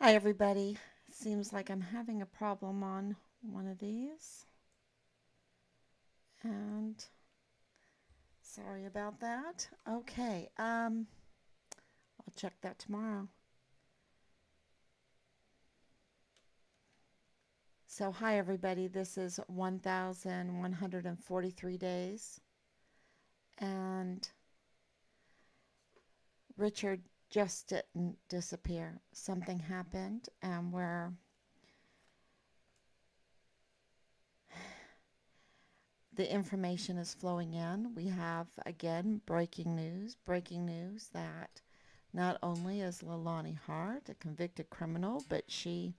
Hi, everybody. Seems like I'm having a problem on one of these, and sorry about that. Okay, I'll check that tomorrow. So, hi, everybody. This is 1,143 days, and Richard just didn't disappear. Something happened, and where the information is flowing in. We have, again, breaking news that not only is Leilani Hart a convicted criminal, but she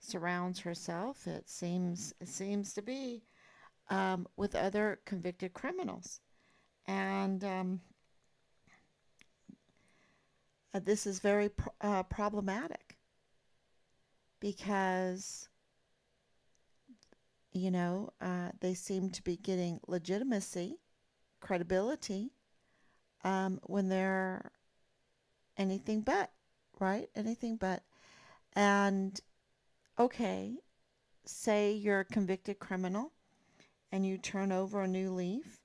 surrounds herself, it seems to be, with other convicted criminals. And this is very problematic because, they seem to be getting legitimacy, credibility, when they're anything but, right? Anything but. And okay, say you're a convicted criminal and you turn over a new leaf.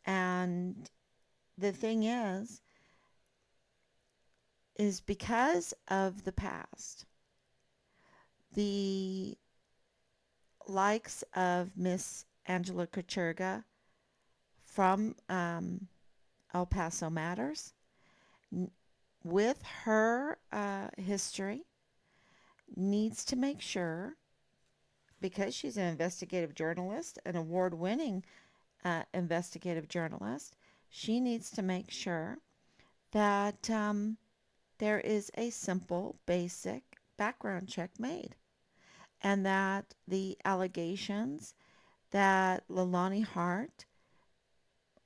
And the thing is because of the past, the likes of Miss Angela Kucherga from El Paso Matters, with her history, needs to make sure, because she's an investigative journalist, an award winning investigative journalist, she needs to make sure that there is a simple, basic background check made, and that the allegations that Leilani Hart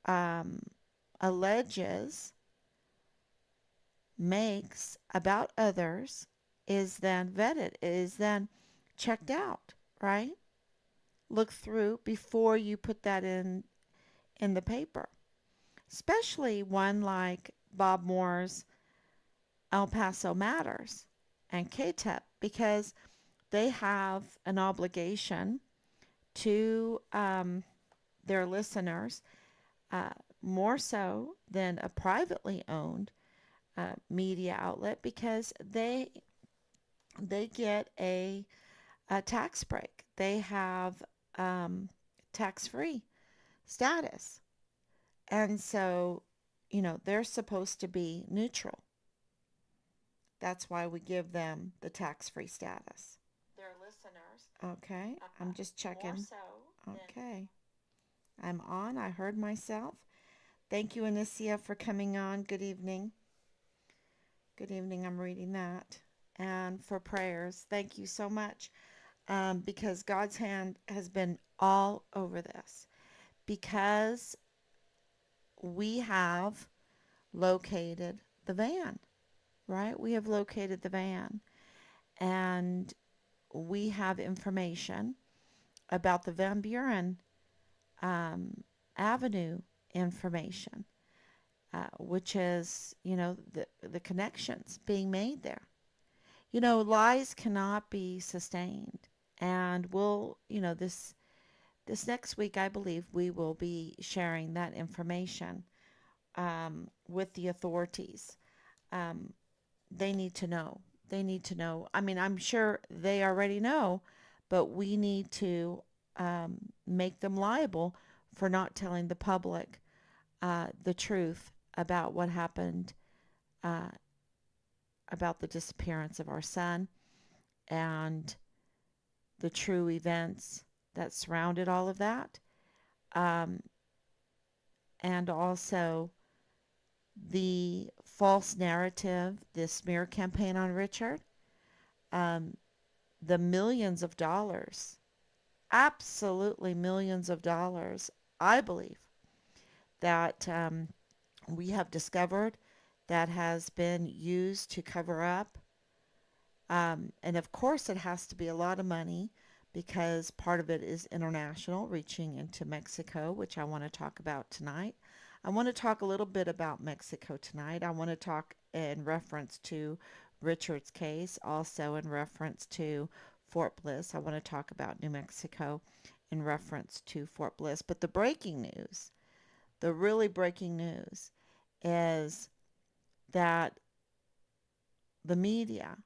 um, alleges, makes about others, is then vetted, is then checked out, right? Look through before you put that in the paper, especially one like Bob Moore's El Paso Matters and KTEP, because they have an obligation to their listeners, uh, more so than a privately owned media outlet, because they get a tax break. They have tax-free status, and so they're supposed to be neutral. That's why we give them the tax-free status. Their listeners. Okay, I'm just checking. More so. Okay, I'm on. I heard myself. Thank you, Anicia, for coming on. Good evening. Good evening. I'm reading that. And for prayers. Thank you so much. Because God's hand has been all over this. Because we have located the van, right? We have located the van. And we have information about the Van Buren um, Avenue information, which is, the connections being made there. Lies cannot be sustained. And this next week, I believe we will be sharing that information with the authorities. Um, they need to know. They need to know. I mean, I'm sure they already know, but we need to make them liable for not telling the public the truth about what happened, uh, about the disappearance of our son, and the true events that surrounded all of that. Um, and also the false narrative, the smear campaign on Richard, um, the millions of dollars, absolutely millions of dollars, I believe, that we have discovered that has been used to cover up. And of course, it has to be a lot of money because part of it is international, reaching into Mexico, which I want to talk about tonight. I want to talk a little bit about Mexico tonight. I want to talk in reference to Richard's case, also in reference to Fort Bliss. I want to talk about New Mexico in reference to Fort Bliss. But the breaking news, the really breaking news, is that the media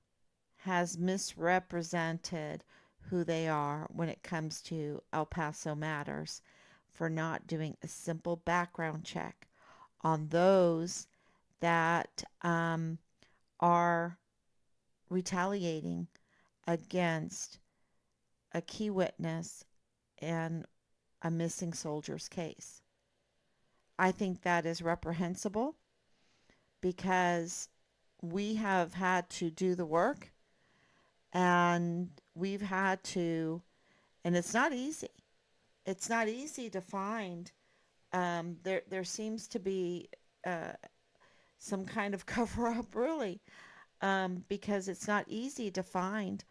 has misrepresented who they are when it comes to El Paso matters for not doing a simple background check on those that are retaliating against a key witness in a missing soldier's case. I think that is reprehensible because we have had to do the work and we've had to, and it's not easy. It's not easy to find. There seems to be uh, some kind of cover up, really, because it's not easy to find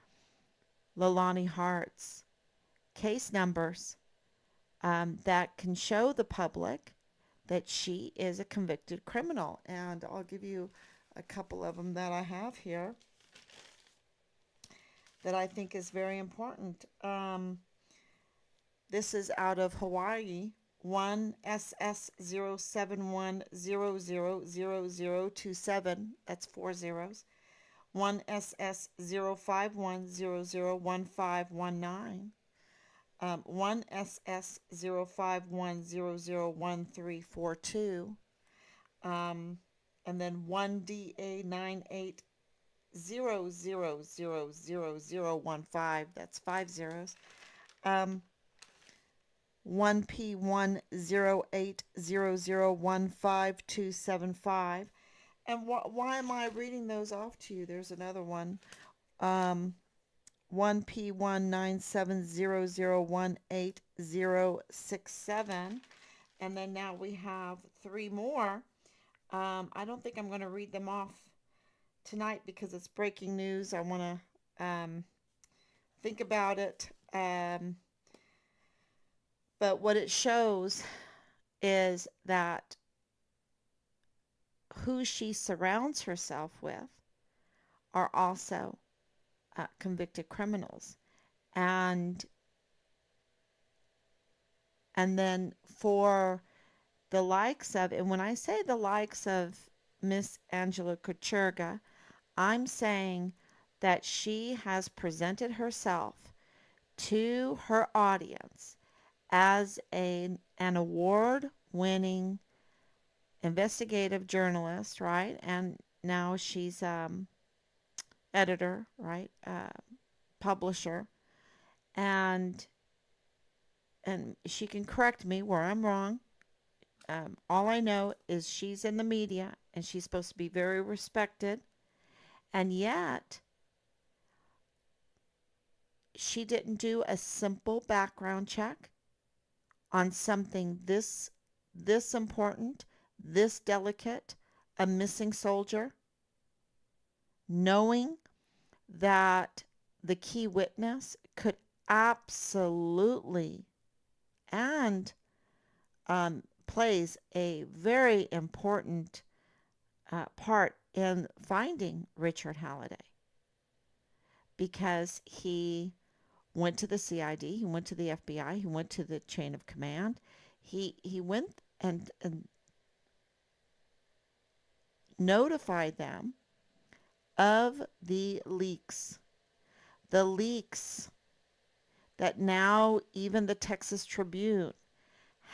Leilani Hart's case numbers that can show the public that she is a convicted criminal. And I'll give you a couple of them that I have here that I think is very important. This is out of Hawaii. 1SS071000027. That's 4 zeros. 1SS051001519. 1SS051001342. And then 1DA9800000015. That's 5 zeros. 1P1080015275. And why am I reading those off to you? There's another one. 1P1970018067. And then now we have 3 more. I don't think I'm going to read them off tonight because it's breaking news. I want to think about it. But what it shows is that who she surrounds herself with are also convicted criminals. And then for the likes of, and when I say the likes of Miss Angela Kucherga, I'm saying that she has presented herself to her audience as an award-winning investigative journalist, right? And now she's editor, right? Publisher, and she can correct me where I'm wrong. All I know is she's in the media and she's supposed to be very respected, and yet she didn't do a simple background check on something this important, this delicate, a missing soldier, knowing that the key witness could absolutely and plays a very important part in finding Richard Halliday because he went to the CID, he went to the FBI, he went to the chain of command. He went and notified them of the leaks. The leaks that now even the Texas Tribune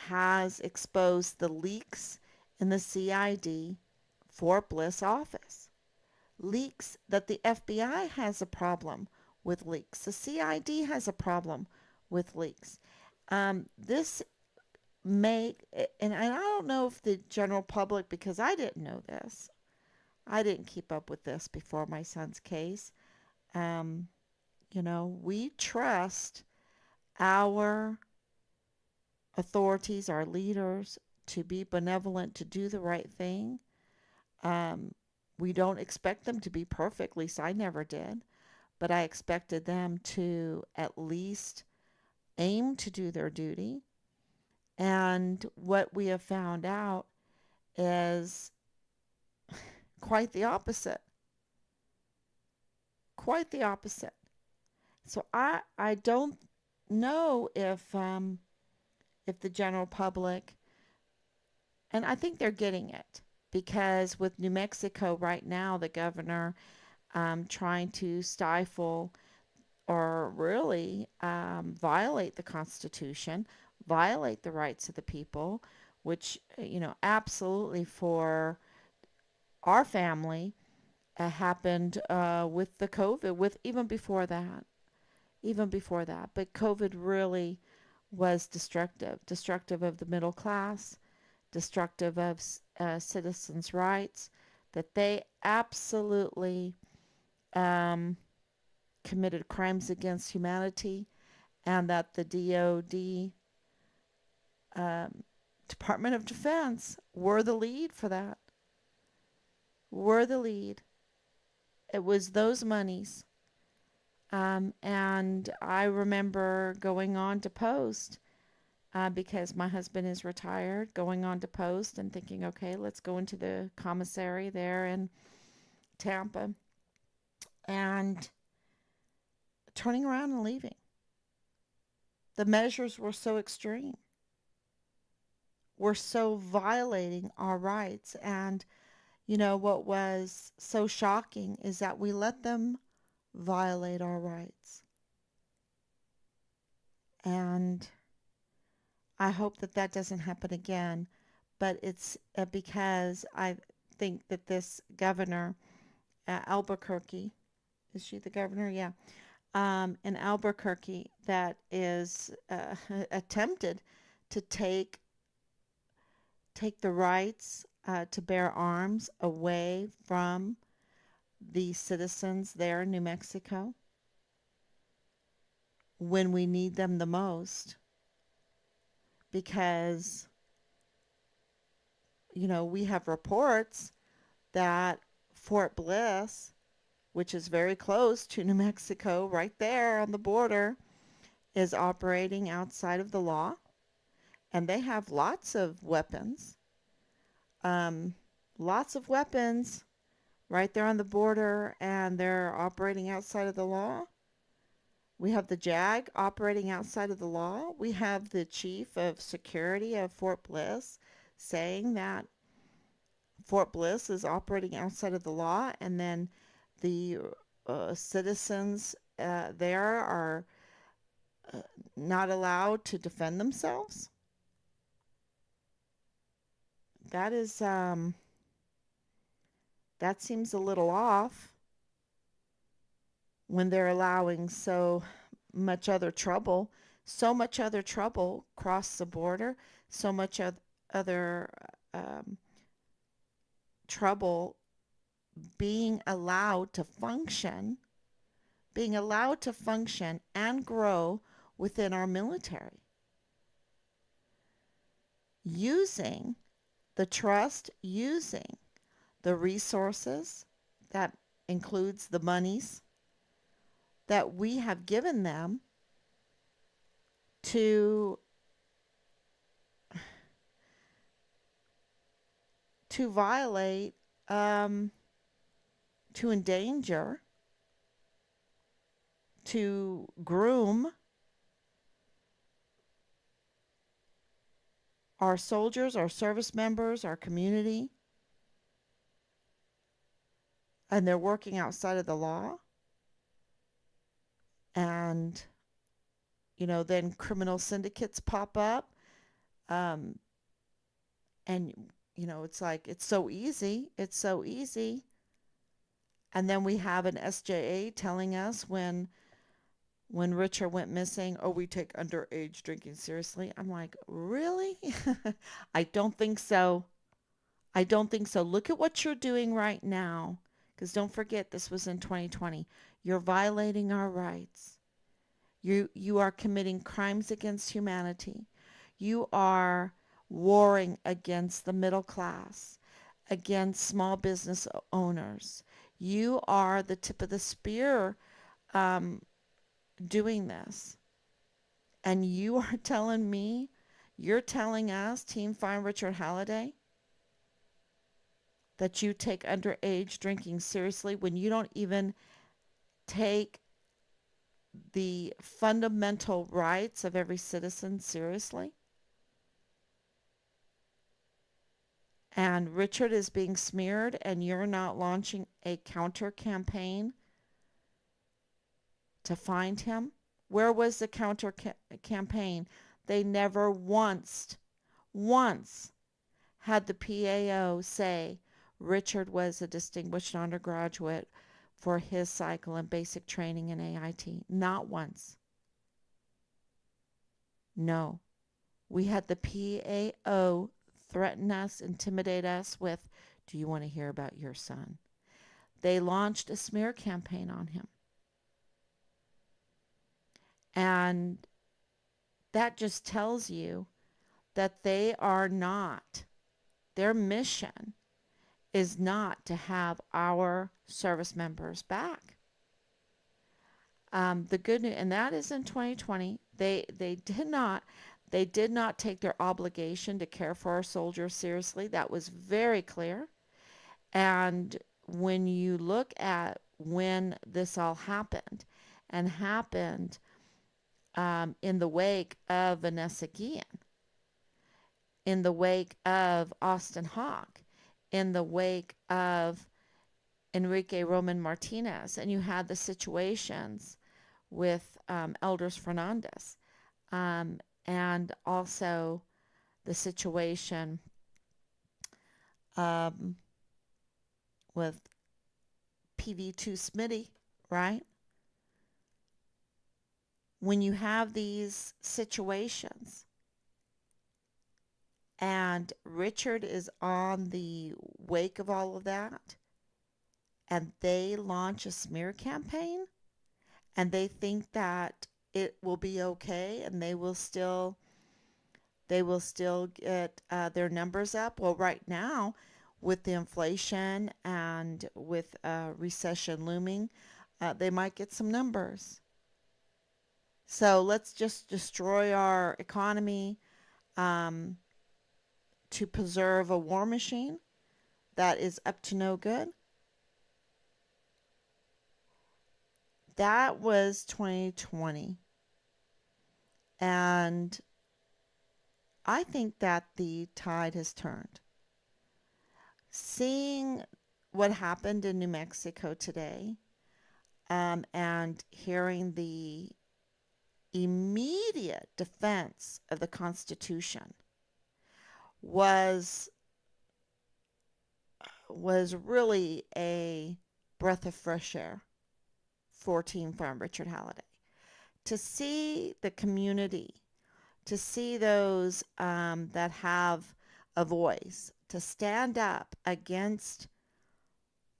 has exposed, the leaks in the CID Fort Bliss office. Leaks that the FBI has a problem with leaks. The CID has a problem with leaks. This may, and I don't know if the general public, because I didn't know this, I didn't keep up with this before my son's case. We trust our authorities, our leaders, to be benevolent, to do the right thing. We don't expect them to be perfect, at least I never did, but I expected them to at least aim to do their duty. And what we have found out is quite the opposite. quite the opposite. So I don't know if the general public, and I think they're getting it, because with New Mexico right now, the governor trying to stifle or really violate the Constitution, violate the rights of the people, which, absolutely for our family happened with the COVID, with even before that. But COVID really was destructive of the middle class, destructive of citizens' rights, that they absolutely um, committed crimes against humanity, and that the DOD, um, Department of Defense, were the lead for that, were the lead. It was those monies. And I remember going on to post because my husband is retired, going on to post and thinking, okay, let's go into the commissary there in Tampa, and turning around and leaving. The measures were so extreme, were so violating our rights. And, what was so shocking is that we let them violate our rights. And I hope that that doesn't happen again. But it's because I think that this governor, Albuquerque, is she the governor? Yeah. In Albuquerque, that is attempted to take the rights to bear arms away from the citizens there in New Mexico when we need them the most, because we have reports that Fort Bliss, which is very close to New Mexico, right there on the border, is operating outside of the law, and they have lots of weapons. Um, Lots of weapons right there on the border, and they're operating outside of the law. We have the JAG operating outside of the law. We have the chief of security of Fort Bliss saying that Fort Bliss is operating outside of the law, and then the citizens there are uh, not allowed to defend themselves. That is, that seems a little off when they're allowing so much other trouble across the border, so much other um, trouble being allowed to function, and grow within our military, using the trust, using the resources, that includes the monies that we have given them to violate, um, to endanger, to groom our soldiers, our service members, our community, and they're working outside of the law. And, then criminal syndicates pop up. Um, and, it's like, it's so easy. It's so easy. And then we have an SJA telling us when Richard went missing, oh, we take underage drinking seriously. I'm like, really? I don't think so. I don't think so. Look at what you're doing right now. Because don't forget, this was in 2020. You're violating our rights. You are committing crimes against humanity. You are warring against the middle class, against small business owners. You are the tip of the spear um, doing this. And you are telling me, you're telling us, Team Fine Richard Halliday, that you take underage drinking seriously when you don't even take the fundamental rights of every citizen seriously. And Richard is being smeared, and you're not launching a counter campaign to find him. Where was the counter campaign? They never once had the PAO say Richard was a distinguished undergraduate for his cycle in basic training in AIT. Not once. No. We had the PAO threaten us, intimidate us with, do you want to hear about your son? They launched a smear campaign on him. And that just tells you that they are not, their mission is not to have our service members back. The good news, and that is in 2020, they did not take their obligation to care for our soldiers seriously. That was very clear. And when you look at when this all happened, and happened in the wake of Vanessa Guillen, in the wake of Austin Hawk, in the wake of Enrique Roman Martinez, and you had the situations with Elders Fernandez, and also the situation with PD2 Smitty, right? When you have these situations, and Richard is on the wake of all of that, and they launch a smear campaign, and they think that it will be okay, and they will still get their numbers up. Well, right now, with the inflation and with recession looming, they might get some numbers. So let's just destroy our economy to preserve a war machine that is up to no good. That was 2020. And I think that the tide has turned. Seeing what happened in New Mexico today, and hearing the immediate defense of the Constitution was really a breath of fresh air for Team Farm Richard Halliday. To see the community, to see those that have a voice, to stand up against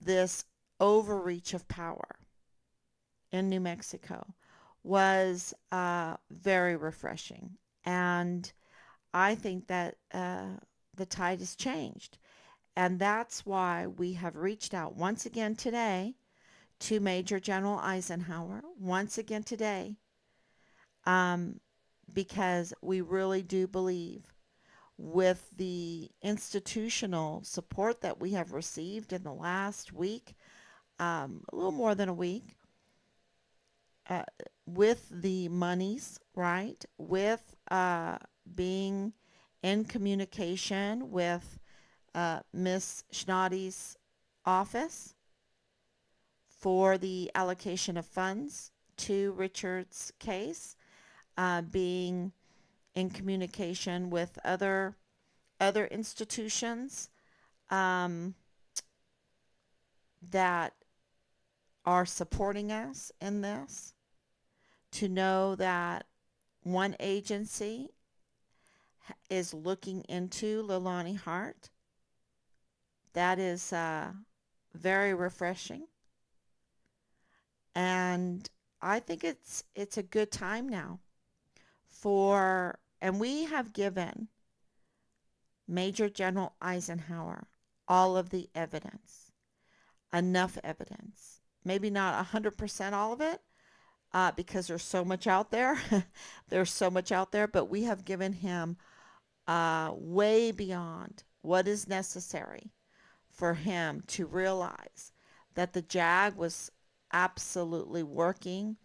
this overreach of power in New Mexico was very refreshing. And I think that the tide has changed. And that's why we have reached out once again today to Major General Eisenhower, once again today, because we really do believe, with the institutional support that we have received in the last week, a little more than a week, with the monies, right, with being in communication with Miss Schnotty's office for the allocation of funds to Richard's case, being in communication with other institutions that are supporting us in this, to know that one agency is looking into Leilani Hart. That is very refreshing. And I think it's a good time now and we have given Major General Eisenhower all of the evidence, enough evidence. Maybe not 100% all of it, because there's so much out there. There's so much out there, but we have given him way beyond what is necessary for him to realize that the JAG was absolutely working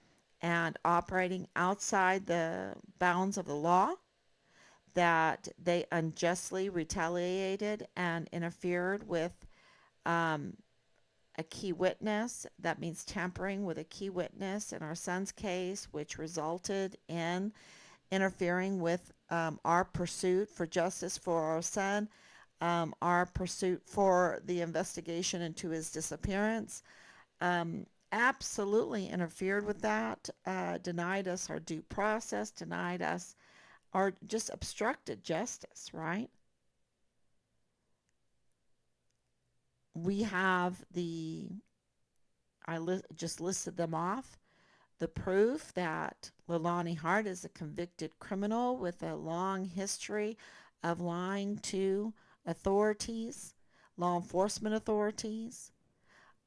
and operating outside the bounds of the law, that they unjustly retaliated and interfered with um, a key witness. That means tampering with a key witness in our son's case, which resulted in interfering with our pursuit for justice for our son, our pursuit for the investigation into his disappearance. Absolutely interfered with that, denied us our due process, denied us or just obstructed justice, right? We have just listed them off. The proof that Leilani Hart is a convicted criminal with a long history of lying to authorities, law enforcement authorities,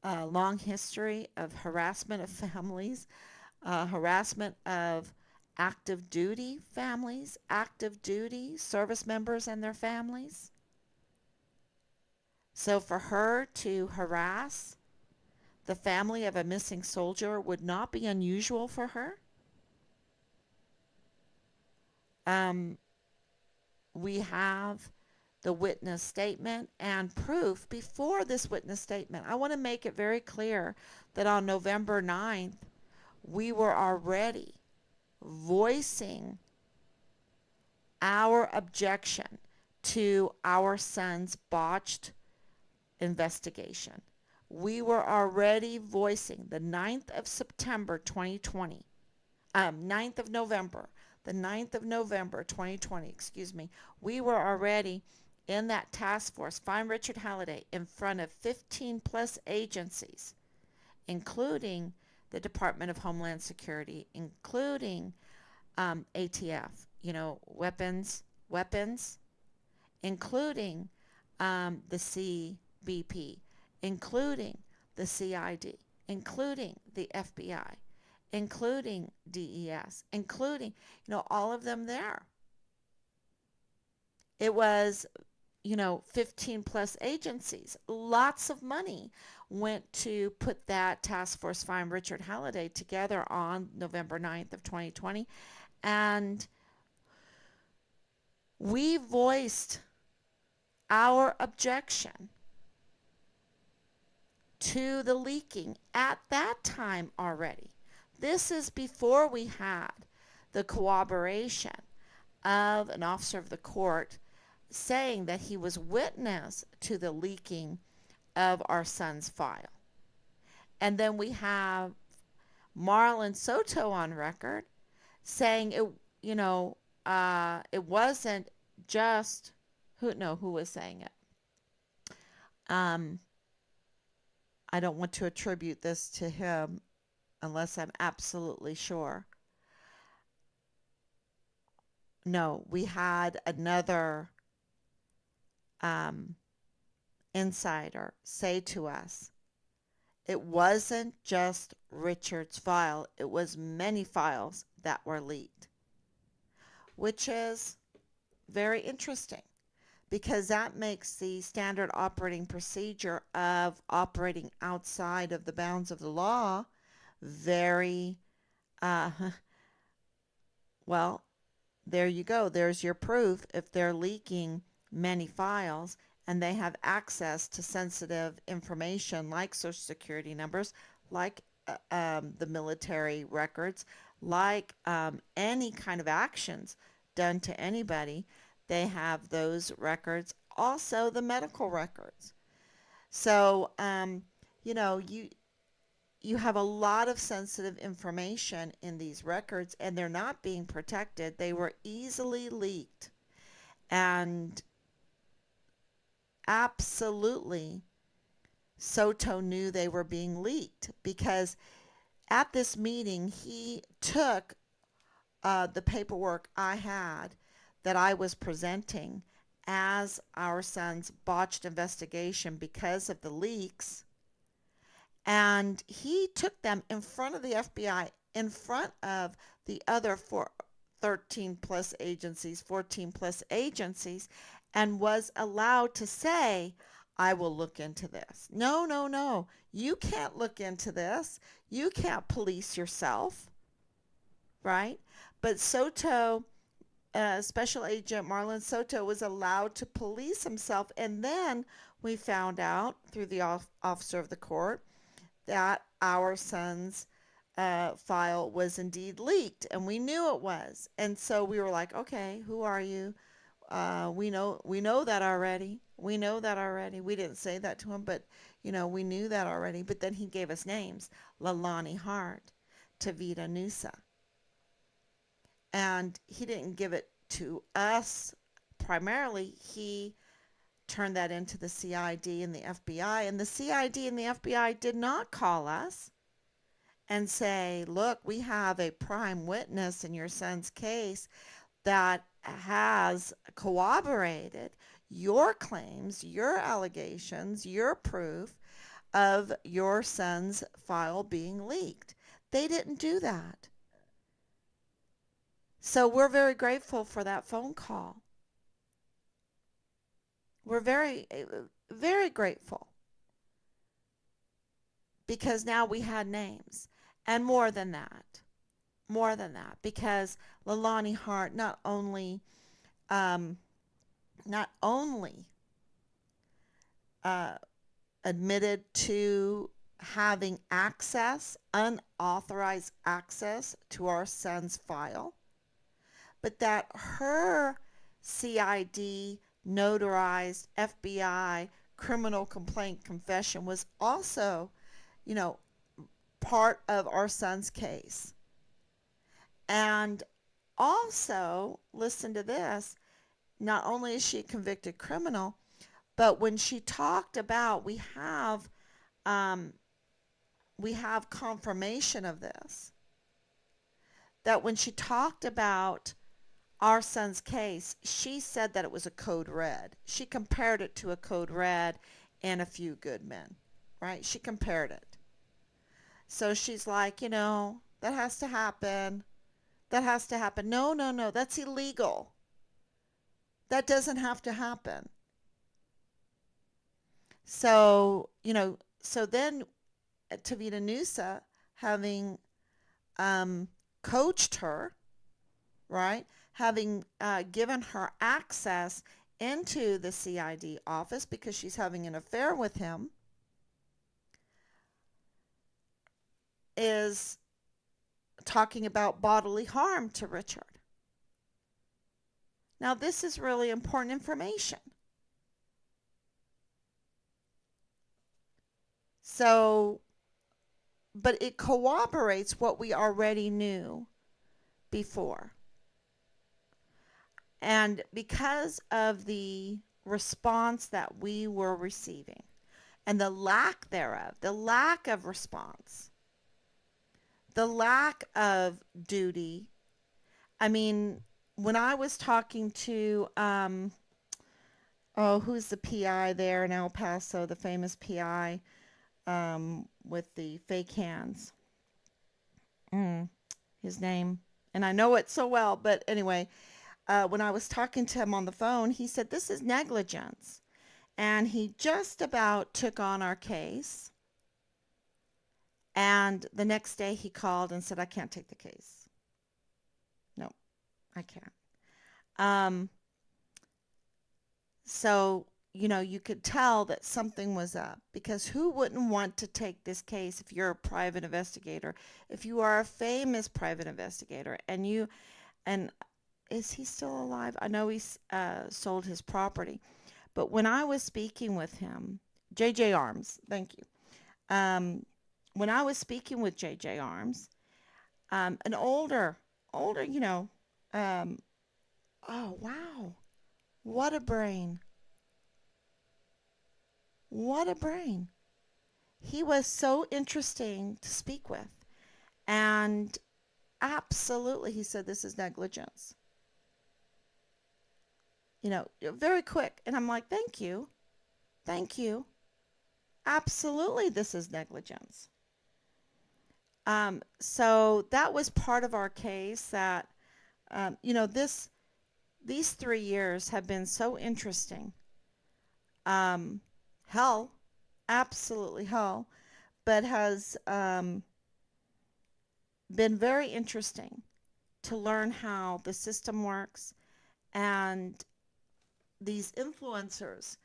a long history of harassment of families, harassment of active duty families, active duty service members and their families. So for her to harass the family of a missing soldier would not be unusual for her. Um, we have the witness statement and proof before this witness statement. I want to make it very clear that on November 9th, we were already voicing our objection to our son's botched investigation. We were already voicing the 9th of September 2020, 9th of November, the 9th of November 2020, excuse me. We were already in that task force, Find Richard Halliday, in front of 15 plus agencies, including the Department of Homeland Security, including ATF, weapons, including the CBP, including the CID, including the FBI, including DES, including, all of them there. It was, 15 plus agencies. Lots of money went to put that task force Find Richard Halliday together on November 9th of 2020. And we voiced our objection to the leaking at that time already. This is before we had the cooperation of an officer of the court saying that he was witness to the leaking of our son's file. And then we have Marlon Soto on record saying it wasn't just who was saying it. I don't want to attribute this to him unless I'm absolutely sure. No, we had another insider say to us, it wasn't just Richard's file, it was many files that were leaked, which is very interesting because that makes the standard operating procedure of operating outside of the bounds of the law very, uh, well, there you go. There's your proof. If they're leaking many files and they have access to sensitive information like Social Security numbers, like the military records, like any kind of actions done to anybody, they have those records. Also, the medical records. So, you have a lot of sensitive information in these records and they're not being protected. They were easily leaked. And absolutely, Soto knew they were being leaked because at this meeting, he took the paperwork I had that I was presenting as our son's botched investigation because of the leaks. And he took them in front of the FBI, in front of the other 13 plus agencies, 14 plus agencies, and was allowed to say, I will look into this. No, no, no. You can't look into this. You can't police yourself, right? But Soto, Special Agent Marlon Soto, was allowed to police himself. And then we found out through the officer of the court that our son's file was indeed leaked, and we knew it was. And so we were like, okay, who are you? We know that already. We know that already. We didn't say that to him, but we knew that already. But then he gave us names: Lalani Hart, Tavita Nusa, and he didn't give it to us primarily. He turned that into the CID and the FBI, and the CID and the FBI did not call us and say, look, we have a prime witness in your son's case that has corroborated your claims, your allegations, your proof of your son's file being leaked. They didn't do that. So we're very grateful for that phone call. We're very, very grateful because now we had names. And more than that, because Lalani Hart um, not only uh, admitted to having unauthorized access to our son's file, but that her CID notarized FBI criminal complaint confession was also, you know, part of our son's case. And also, listen to this, not only is she a convicted criminal, but when she talked about, um, we have confirmation of this, that when she talked about our son's case, she said that it was a code red. She compared it to a code red and A Few Good Men, right? She compared it. So she's like, that has to happen. That has to happen. No, no, no, that's illegal. That doesn't have to happen. So then Tavita Nusa, having coached her, right, having given her access into the CID office because she's having an affair with him, is talking about bodily harm to Richard. Now, this is really important information. So, but it corroborates what we already knew before. And because of the response that we were receiving and the lack thereof, the lack of response, the lack of duty. I mean, when I was talking to, who's the PI there in El Paso, the famous PI with the fake hands? His name. And I know it so well, but anyway, when I was talking to him on the phone, he said, this is negligence. And he just about took on our case. And the next day he called and said, I can't take the case. No, I can't. So, you could tell that something was up, because who wouldn't want to take this case if you're a private investigator, if you are a famous private investigator, and is he still alive? I know he's sold his property. But when I was speaking with him, JJ Arms, thank you. When I was speaking with JJ Arms, an older, oh wow, what a brain. What a brain. He was so interesting to speak with. And absolutely, he said, this is negligence. Very quick. And I'm like, thank you. Thank you. Absolutely, this is negligence. So that was part of our case that, these 3 years have been so interesting. hell, absolutely hell, but has been very interesting to learn how the system works and these influencers,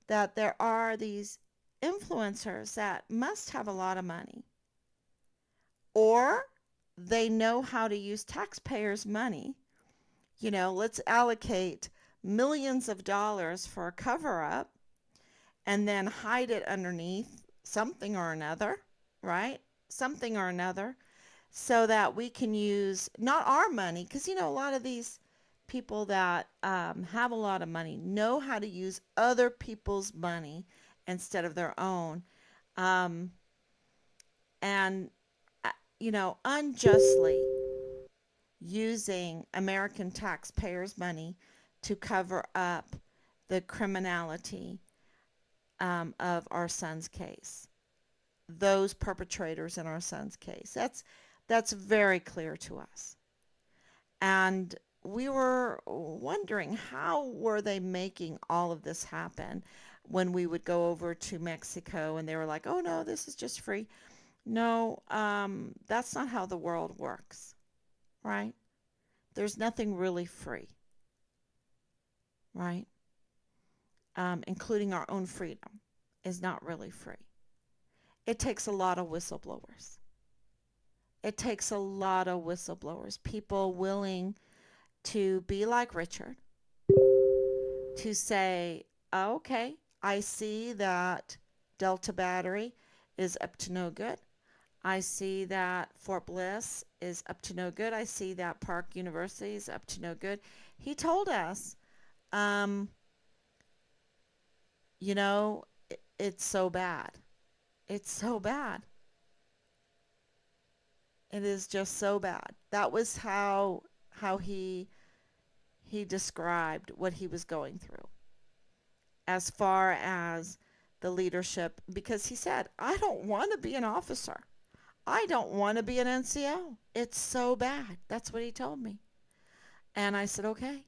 that there are these influencers that must have a lot of money, or they know how to use taxpayers' money. Let's allocate millions of dollars for a cover up and then hide it underneath something or another, right? Something or another, so that we can use not our money, because a lot of these people that have a lot of money know how to use other people's money instead of their own, um, and unjustly using American taxpayers' money to cover up the criminality of our son's case, those perpetrators in our son's case. That's very clear to us. And we were wondering, how were they making all of this happen when we would go over to Mexico and they were like, oh no, this is just free. No, that's not how the world works, right? There's nothing really free, right? Including our own freedom is not really free. It takes a lot of whistleblowers. It takes a lot of whistleblowers, people willing to be like Richard, to say, oh, okay, I see that Delta Battery is up to no good. I see that Fort Bliss is up to no good. I see that Park University is up to no good. He told us, um, it's so bad. It's so bad. It is just so bad. That was how he described what he was going through as far as the leadership, because he said, I don't want to be an officer. I don't want to be an NCO. It's so bad. That's what he told me. And I said, okay.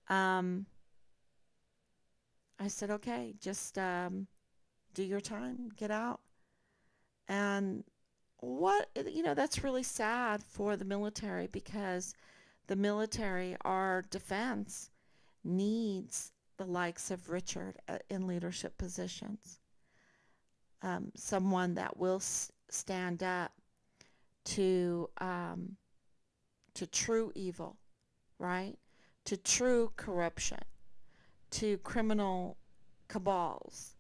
Um, I said, okay, just do your time, get out. And that's really sad for the military, because the military, our defense, needs the likes of Richard in leadership positions. Someone that will stand up to true evil, right? To true corruption, to criminal cabals,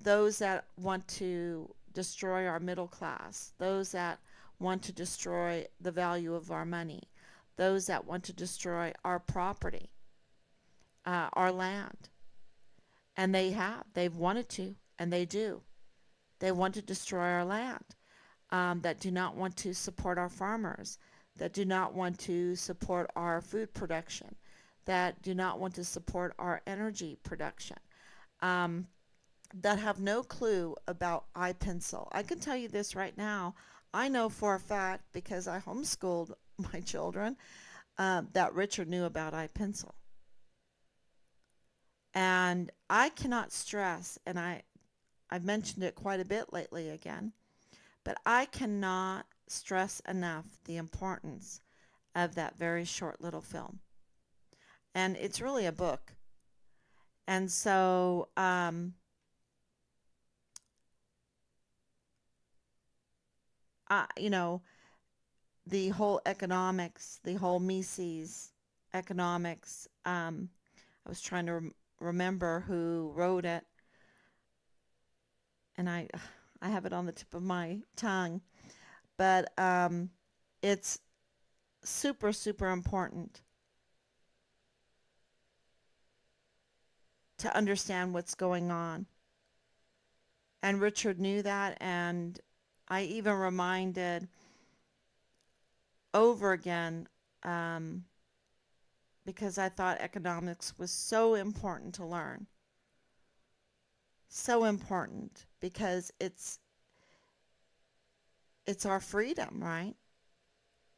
those that want to destroy our middle class, those that want to destroy the value of our money, those that want to destroy our property, our land. And they've wanted to, and they do. They want to destroy our land, that do not want to support our farmers, that do not want to support our food production, that do not want to support our energy production, um, that have no clue about iPencil. I can tell you this right now. I know for a fact, because I homeschooled my children, that Richard knew about iPencil. And I cannot stress, and I've mentioned it quite a bit lately again, but I cannot stress enough the importance of that very short little film. And it's really a book. And so, you know, the whole economics, the whole Mises economics, I was trying to remember who wrote it, and I have it on the tip of my tongue, but it's super, super important to understand what's going on. And Richard knew that, and I even reminded over again, um, because I thought economics was so important to learn. So important, because it's our freedom, right?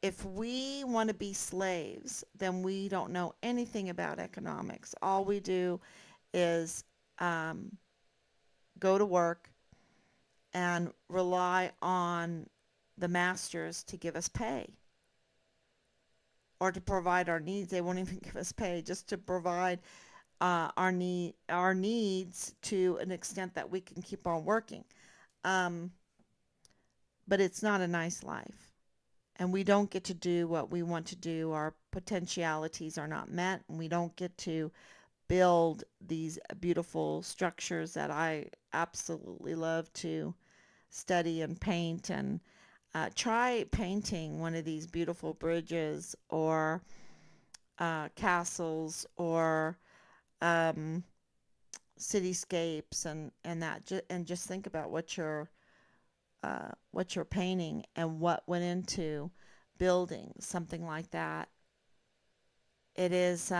If we want to be slaves, then we don't know anything about economics. All we do is um, go to work and rely on the masters to give us pay or to provide our needs. They won't even give us pay, just to provide our needs to an extent that we can keep on working. Um, but it's not a nice life. And we don't get to do what we want to do. Our potentialities are not met, and we don't get to build these beautiful structures that I absolutely love to study and paint. And try painting one of these beautiful bridges or castles or um, cityscapes, and just think about what you're painting and what went into building something like that. It is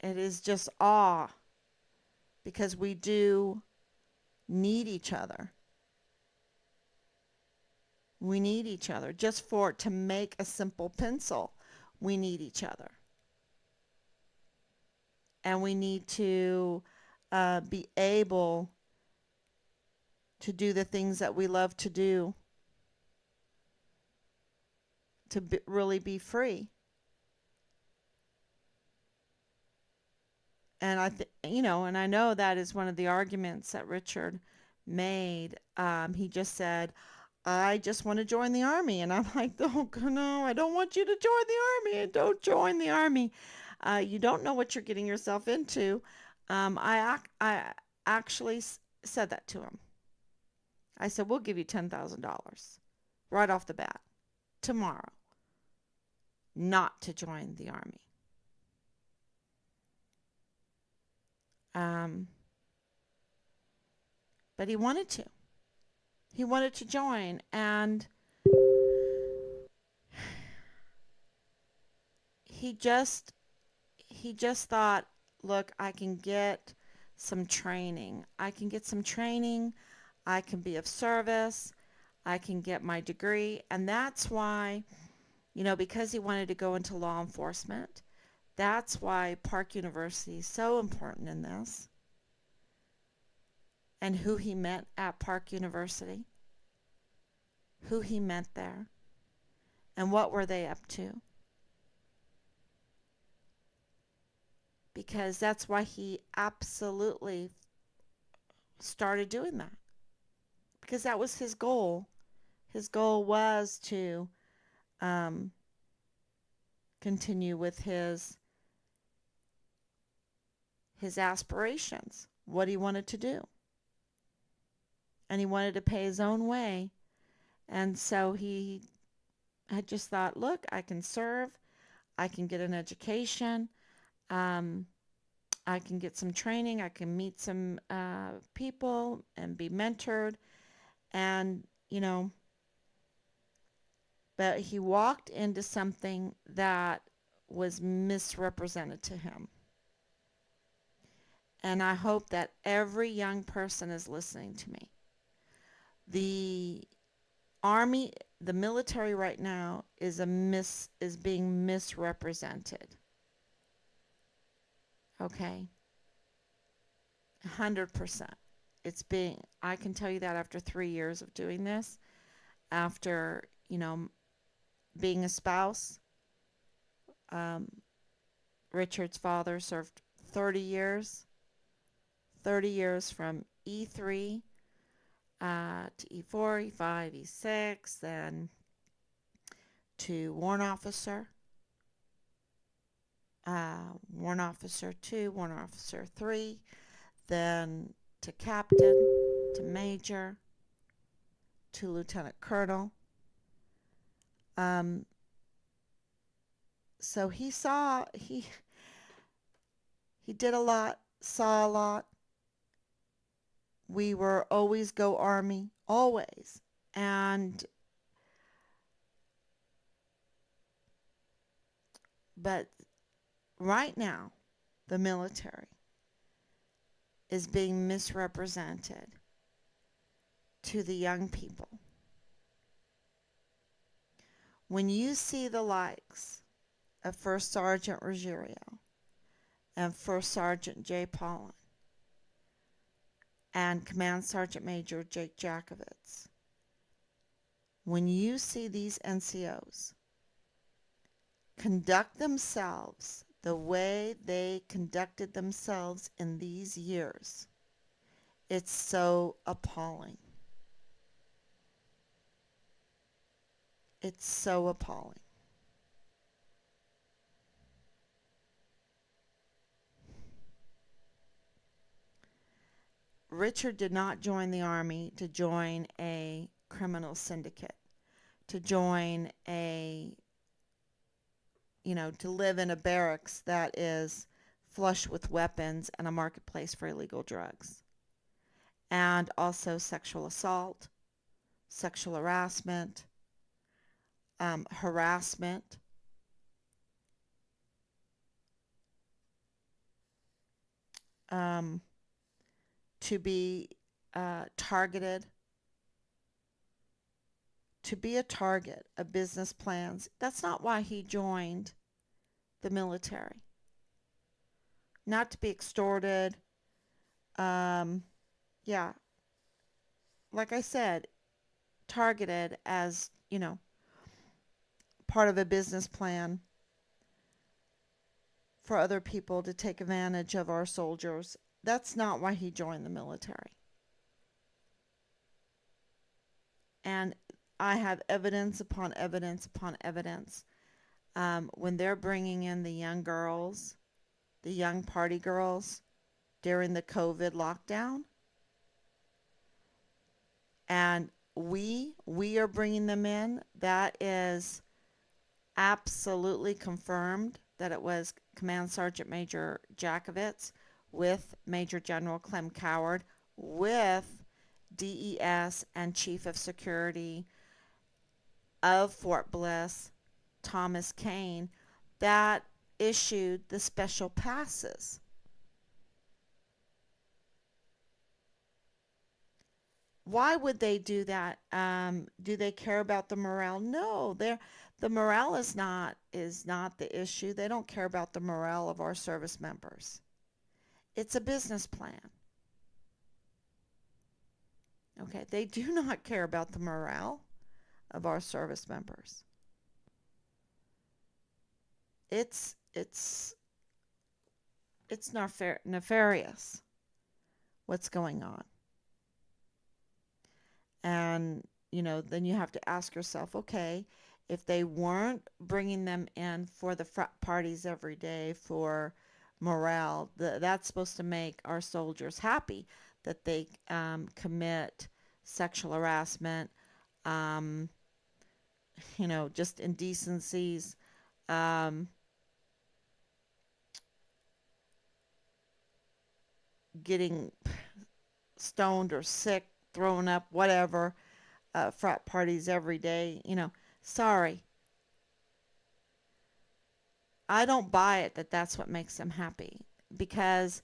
it is just awe, because we do need each other. We need each other just for to make a simple pencil. We need each other, and we need to be able to do the things that we love to do, to really be free. And and I know that is one of the arguments that Richard made. He just said, "I just want to join the army," and I'm like, "Oh no, I don't want you to join the army. Don't join the army. You don't know what you're getting yourself into." I actually said that to him. I said, "We'll give you $10,000 right off the bat tomorrow, not to join the army." Um, but he wanted to. He wanted to join, and he just he just thought, "Look, I can get some training. I can get some training. I can be of service. I can get my degree." And that's why, because he wanted to go into law enforcement, that's why Park University is so important in this, and who he met at Park University, who he met there, and what were they up to. Because that's why he absolutely started doing that. Because that was his goal. His goal was to um, continue with his aspirations, what he wanted to do. And he wanted to pay his own way. And so he had just thought, "Look, I can serve, I can get an education, um, I can get some training, I can meet some people and be mentored." And, but he walked into something that was misrepresented to him. And I hope that every young person is listening to me. The army, the military right now is being misrepresented. Okay? 100%. I can tell you that after 3 years of doing this, after, being a spouse. um, Richard's father served 30 years, 30 years from E3 to E4, E5, E6, then to Warrant Officer, Warrant Officer 2, Warrant Officer 3, then to Captain, to Major, to Lieutenant Colonel. Um, so he did a lot, saw a lot. We were always go Army, always. And but right now, the military is being misrepresented to the young people. When you see the likes of First Sergeant Ruggiero and First Sergeant Jay Pollan and Command Sergeant Major Jake Jakovitz, when you see these NCOs conduct themselves the way they conducted themselves in these years, it's so appalling. It's so appalling. Richard did not join the Army to join a criminal syndicate, to join to live in a barracks that is flush with weapons and a marketplace for illegal drugs. And also sexual assault, sexual harassment, harassment. Um, to be targeted, to be a target of business plans. That's not why he joined the military. Not to be extorted. Yeah, like I said, targeted as, part of a business plan for other people to take advantage of our soldiers. That's not why he joined the military. And I have evidence upon evidence upon evidence. When they're bringing in the young girls, the young party girls during the COVID lockdown, and we are bringing them in, that is absolutely confirmed that it was Command Sergeant Major Jakovitz with Major General Clem Coward with DES and Chief of Security of Fort Bliss, Thomas Kane, that issued the special passes. Why would they do that? Do they care about the morale? No, the morale is not the issue. They don't care about the morale of our service members. It's a business plan. Okay, they do not care about the morale of our service members. It's nefarious what's going on. And, then you have to ask yourself, okay, if they weren't bringing them in for the frat parties every day for morale, that's supposed to make our soldiers happy that they commit sexual harassment, um, just indecencies, um, getting stoned or sick, thrown up, whatever, frat parties every day. Sorry. I don't buy it that that's what makes them happy, because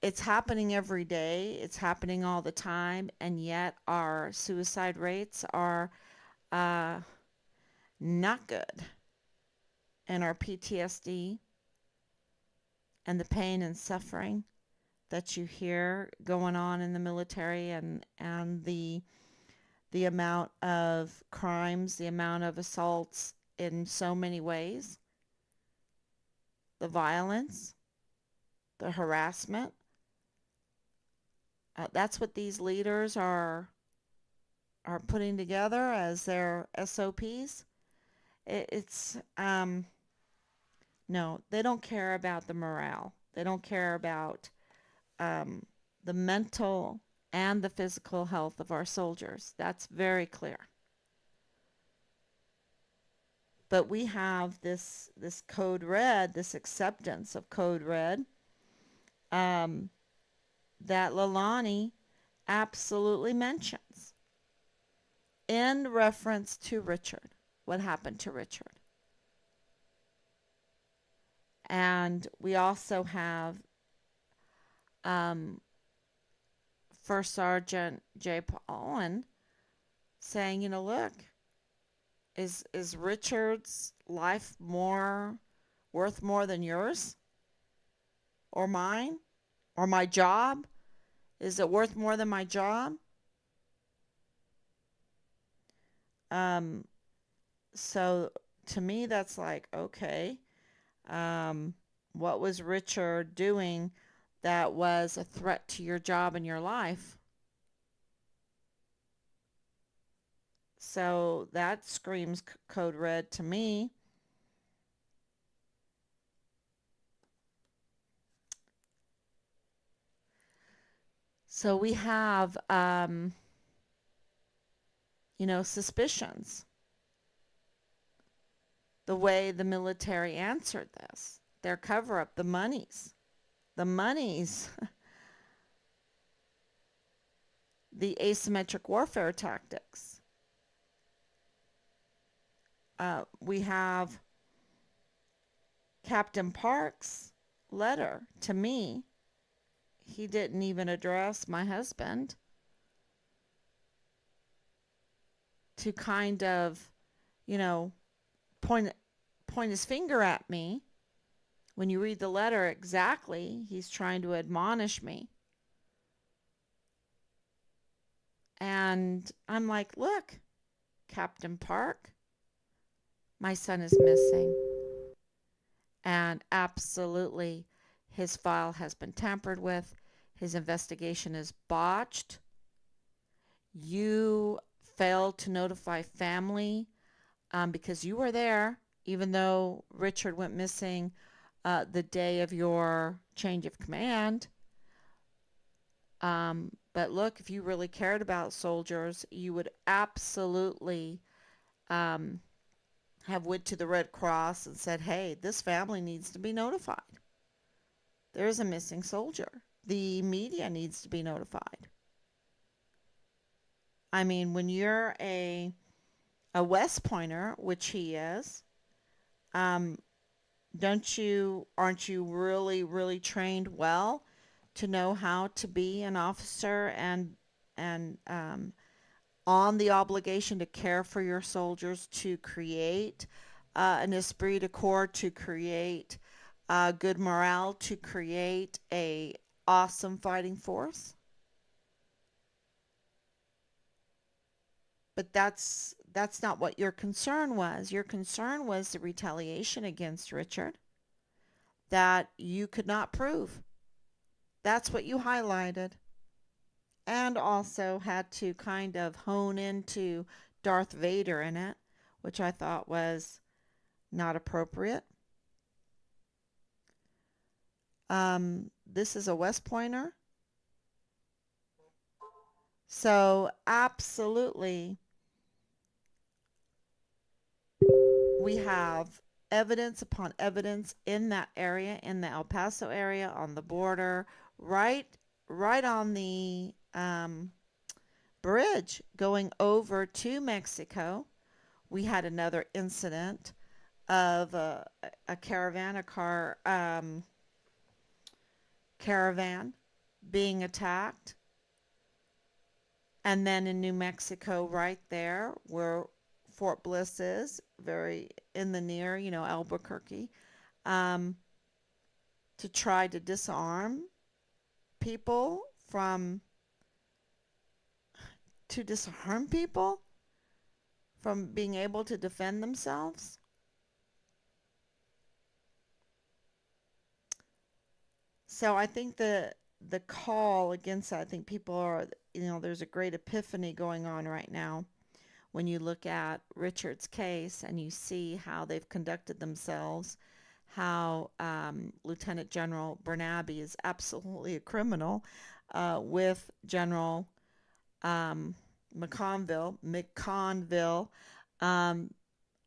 it's happening every day. It's happening all the time. And yet our suicide rates are uh, not good. And our PTSD and the pain and suffering that you hear going on in the military, and the amount of crimes, the amount of assaults in so many ways, the violence, the harassment. That's what these leaders are putting together as their SOPs. It's no, they don't care about the morale. They don't care about um, the mental and the physical health of our soldiers. That's very clear. But we have this code red, this acceptance of code red, um, that Lalani absolutely mentions in reference to Richard, what happened to Richard. And we also have um, First Sergeant Jay Pollan saying, look, Is Richard's life more worth more than yours or mine or my job? Is it worth more than my job? Um, so to me, that's like, okay, um, what was Richard doing that was a threat to your job and your life? So that screams code red to me. So we have, suspicions. The way the military answered this, their cover up, the monies, the asymmetric warfare tactics. We have Captain Park's letter to me. He didn't even address my husband to kind of, you know, point point his finger at me. When you read the letter exactly, he's trying to admonish me. And I'm like, look, Captain Park, my son is missing. And absolutely, his file has been tampered with. His investigation is botched. You failed to notify family because you were there, even though Richard went missing the day of your change of command. But look, if you really cared about soldiers, you would absolutely um, have went to the Red Cross and said, hey, this family needs to be notified. There's a missing soldier. The media needs to be notified. I mean, when you're a West Pointer, which he is, um, aren't you really, really trained well to know how to be an officer and on the obligation to care for your soldiers, to create an esprit de corps, to create good morale, to create a awesome fighting force? But that's not what your concern was. Your concern was the retaliation against Richard that you could not prove. That's what you highlighted. And also had to kind of hone into Darth Vader in it, which I thought was not appropriate. This is a West Pointer. So, absolutely, we have evidence upon evidence in that area, in the El Paso area, on the border, right, right on the bridge going over to Mexico. We had another incident of a caravan, a car caravan being attacked. And then in New Mexico, right there where Fort Bliss is, very in the near, Albuquerque, um, to try to disarm people to disarm people from being able to defend themselves. So I think the call against that, I think people are, there's a great epiphany going on right now when you look at Richard's case and you see how they've conducted themselves, how Lieutenant General Bernabe is absolutely a criminal with General McConville um,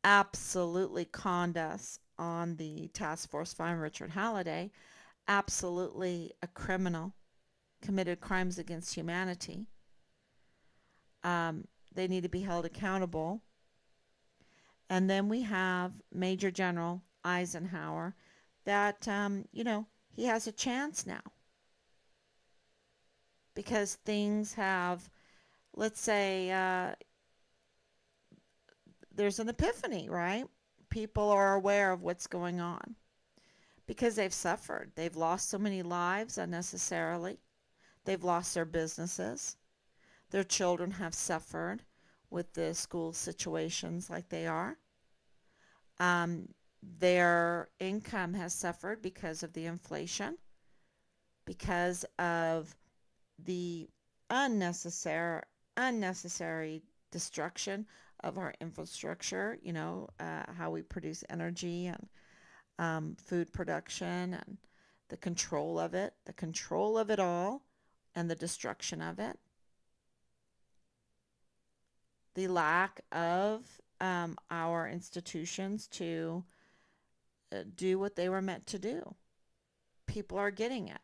absolutely conned us on the task force find Richard Halliday, absolutely a criminal, committed crimes against humanity. They need to be held accountable. And then we have Major General Eisenhower that, he has a chance now because things have, let's say, there's an epiphany, right? People are aware of what's going on because they've suffered. They've lost so many lives unnecessarily. They've lost their businesses. Their children have suffered with the school situations like they are. Um, their income has suffered because of the inflation, because of the unnecessary destruction of our infrastructure, how we produce energy and food production and the control of it all, and the destruction of it, the lack of our institutions to do what they were meant to do. People are getting it.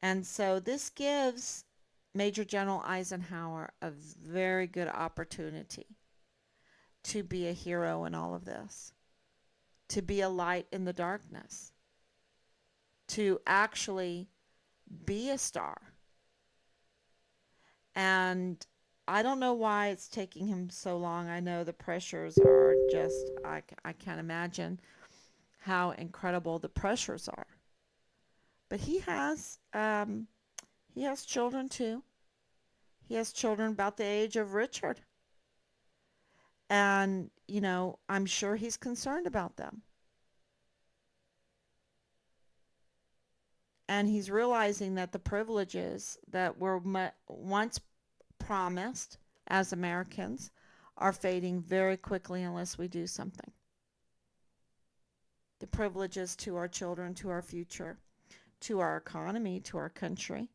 And so this gives Major General Eisenhower a very good opportunity to be a hero in all of this, to be a light in the darkness, to actually be a star. And I don't know why it's taking him so long. I know the pressures are just, I can't imagine how incredible the pressures are. But he has children too. He has children about the age of Richard. And, I'm sure he's concerned about them. And he's realizing that the privileges that were once promised as Americans are fading very quickly unless we do something. The privileges to our children, to our future, to our economy, to our country.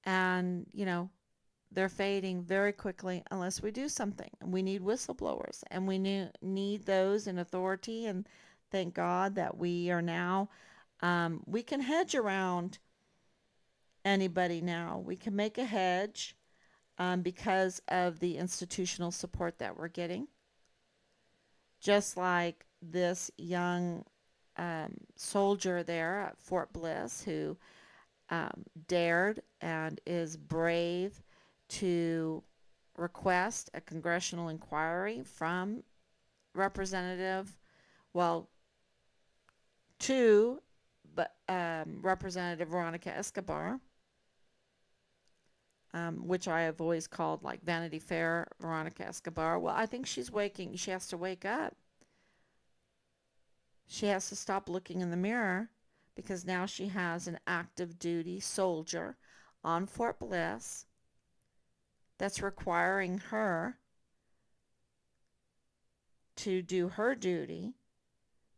And, they're fading very quickly unless we do something. We need whistleblowers, and we need those in authority. And thank God that we are now, we can hedge around anybody now. We can make a hedge because of the institutional support that we're getting. Just like this young soldier there at Fort Bliss who dared and is brave to request a congressional inquiry from Representative, well, to Representative Veronica Escobar, which I have always called like Vanity Fair Veronica Escobar. Well, I think she has to wake up. She has to stop looking in the mirror because now she has an active duty soldier on Fort Bliss that's requiring her to do her duty,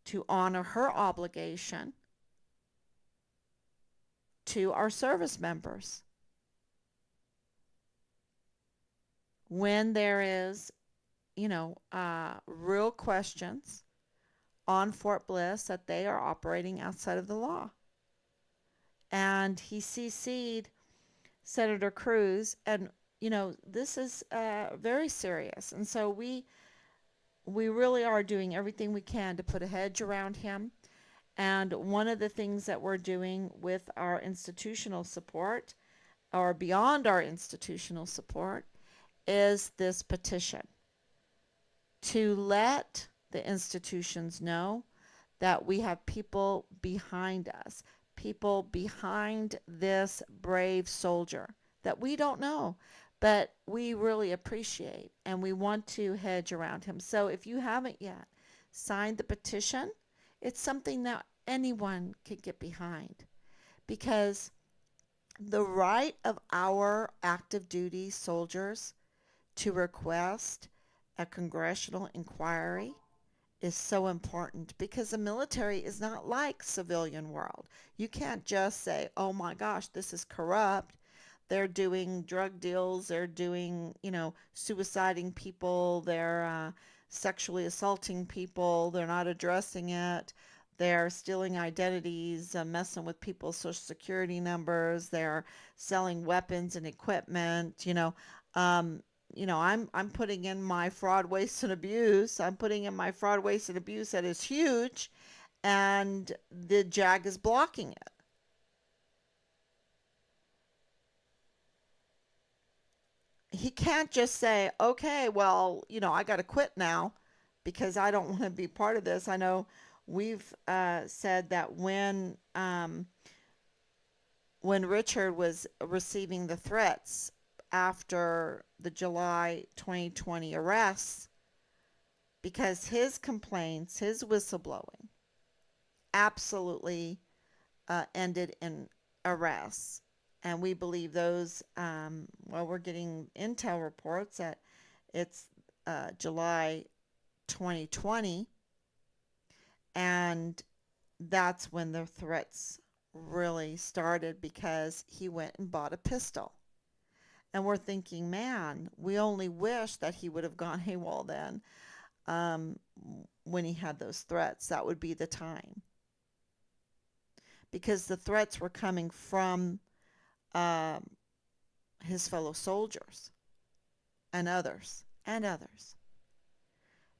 to honor her obligation to our service members. When there is, real questions on Fort Bliss that they are operating outside of the law. And he CC'd Senator Cruz, and this is very serious. And so we really are doing everything we can to put a hedge around him. And one of the things that we're doing with our institutional support, or beyond our institutional support, is this petition to let the institutions know that we have people behind us, people behind this brave soldier that we don't know, but we really appreciate, and we want to hedge around him. So if you haven't yet signed the petition, it's something that anyone could get behind, because the right of our active duty soldiers to request a congressional inquiry is so important, because the military is not like civilian world. You can't just say, oh my gosh, this is corrupt. They're doing drug deals. They're doing, suiciding people. They're sexually assaulting people. They're not addressing it. They're stealing identities, messing with people's social security numbers. They're selling weapons and equipment. I'm putting in my fraud, waste, and abuse. I'm putting in my fraud, waste, and abuse that is huge, and the JAG is blocking it. he can't just say, okay, well, I got to quit now because I don't want to be part of this. I know we've said that when Richard was receiving the threats after the July 2020 arrests, because his complaints, his whistleblowing, absolutely ended in arrests. And we believe those, well, we're getting intel reports that it's July 2020, and that's when the threats really started because he went and bought a pistol. And we're thinking, man, we only wish that he would have gone AWOL then, um, when he had those threats. That would be the time. Because the threats were coming from um, his fellow soldiers and others and others.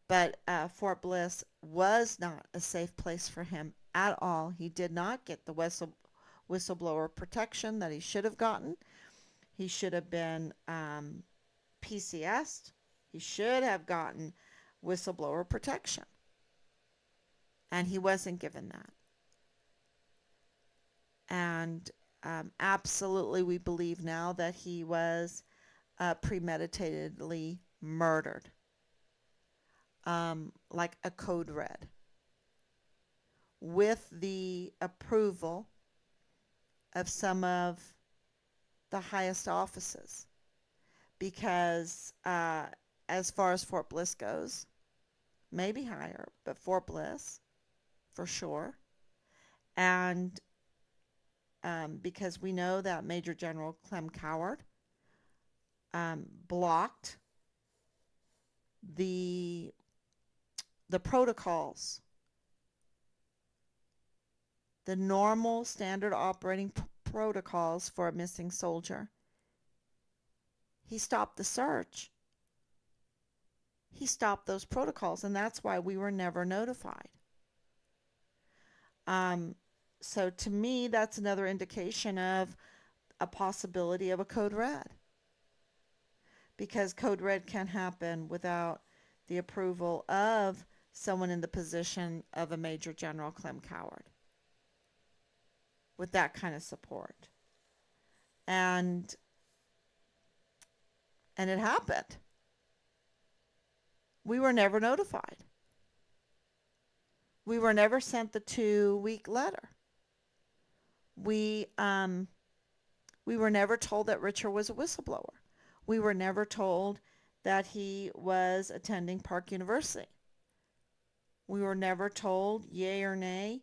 But Fort Bliss was not a safe place for him at all. He did not get the whistleblower protection that he should have gotten. He should have been PCS'd. He should have gotten whistleblower protection. And he wasn't given that. And absolutely, we believe now that he was premeditatedly murdered, like a code red, with the approval of some of the highest offices. Because as far as Fort Bliss goes, maybe higher, but Fort Bliss for sure. And because we know that Major General Clem Coward blocked the protocols, the normal standard operating protocols for a missing soldier. He stopped the search. He stopped those protocols, and that's why we were never notified. Um, so to me, that's another indication of a possibility of a code red, because code red can happen without the approval of someone in the position of a Major General Clem Coward with that kind of support. And it happened. We were never notified. We were never sent the 2-week letter. We we were never told that Richard was a whistleblower. We were never told that he was attending Park University. We were never told, yay or nay,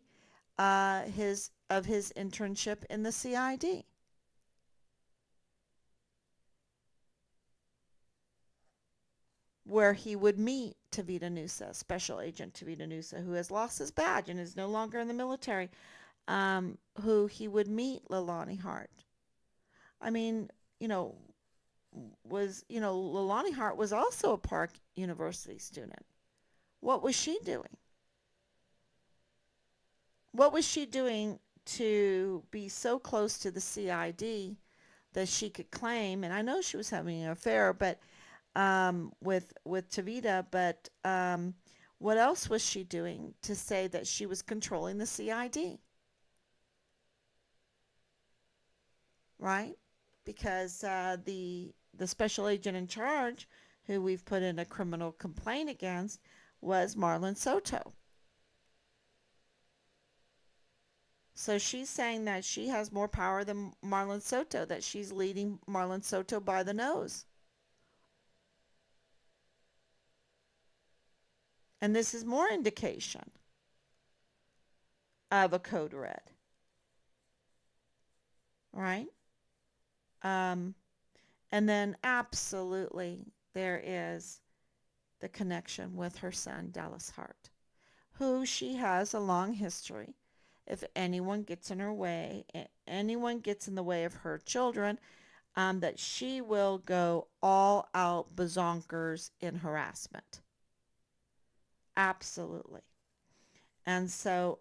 his internship in the CID. Where he would meet Tavita Nusa, Special Agent Tavita Nusa, who has lost his badge and is no longer in the military, who he would meet Leilani Hart. I mean, Leilani Hart was also a Park University student. What was she doing? What was she doing to be so close to the CID that she could claim? And I know she was having an affair, but with Tavita, but what else was she doing to say that she was controlling the CID? Right? Because the special agent in charge, who we've put in a criminal complaint against, was Marlon Soto. So she's saying that she has more power than Marlon Soto, that she's leading Marlon Soto by the nose. And this is more indication of a code red. Right? Um, and then absolutely there is the connection with her son, Dallas Hart, who she has a long history. If anyone gets in her way, anyone gets in the way of her children, that she will go all out bazonkers in harassment. Absolutely. And so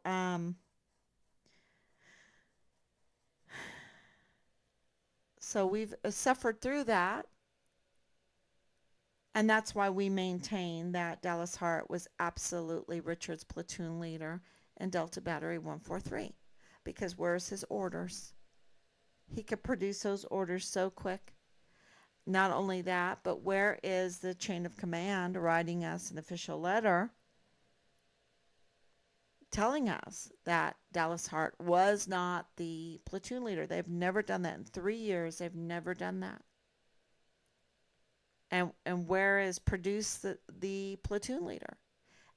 we've suffered through that. And that's why we maintain that Dallas Hart was absolutely Richard's platoon leader in Delta Battery 143. Because where's his orders? He could produce those orders so quick. Not only that, but where is the chain of command writing us an official letter telling us that Dallas Hart was not the platoon leader? They've never done that in 3 years. They've never done that. And where is produce the platoon leader?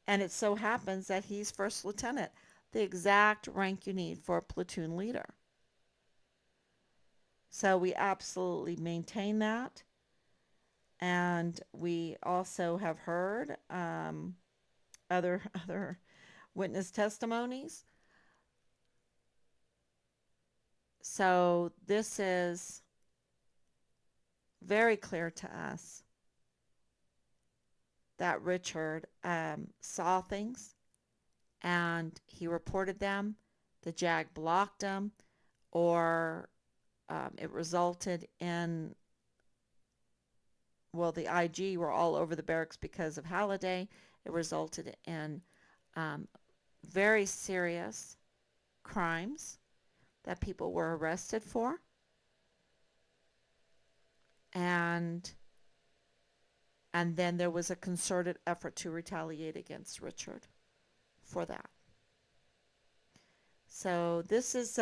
And it so happens that he's first lieutenant, the exact rank you need for a platoon leader. So we absolutely maintain that. And we also have heard other witness testimonies. So this is very clear to us that Richard saw things and he reported them. The JAG blocked them, or it resulted in, well, the IG were all over the barracks because of Halliday. It resulted in very serious crimes that people were arrested for. And then there was a concerted effort to retaliate against Richard for that. So this is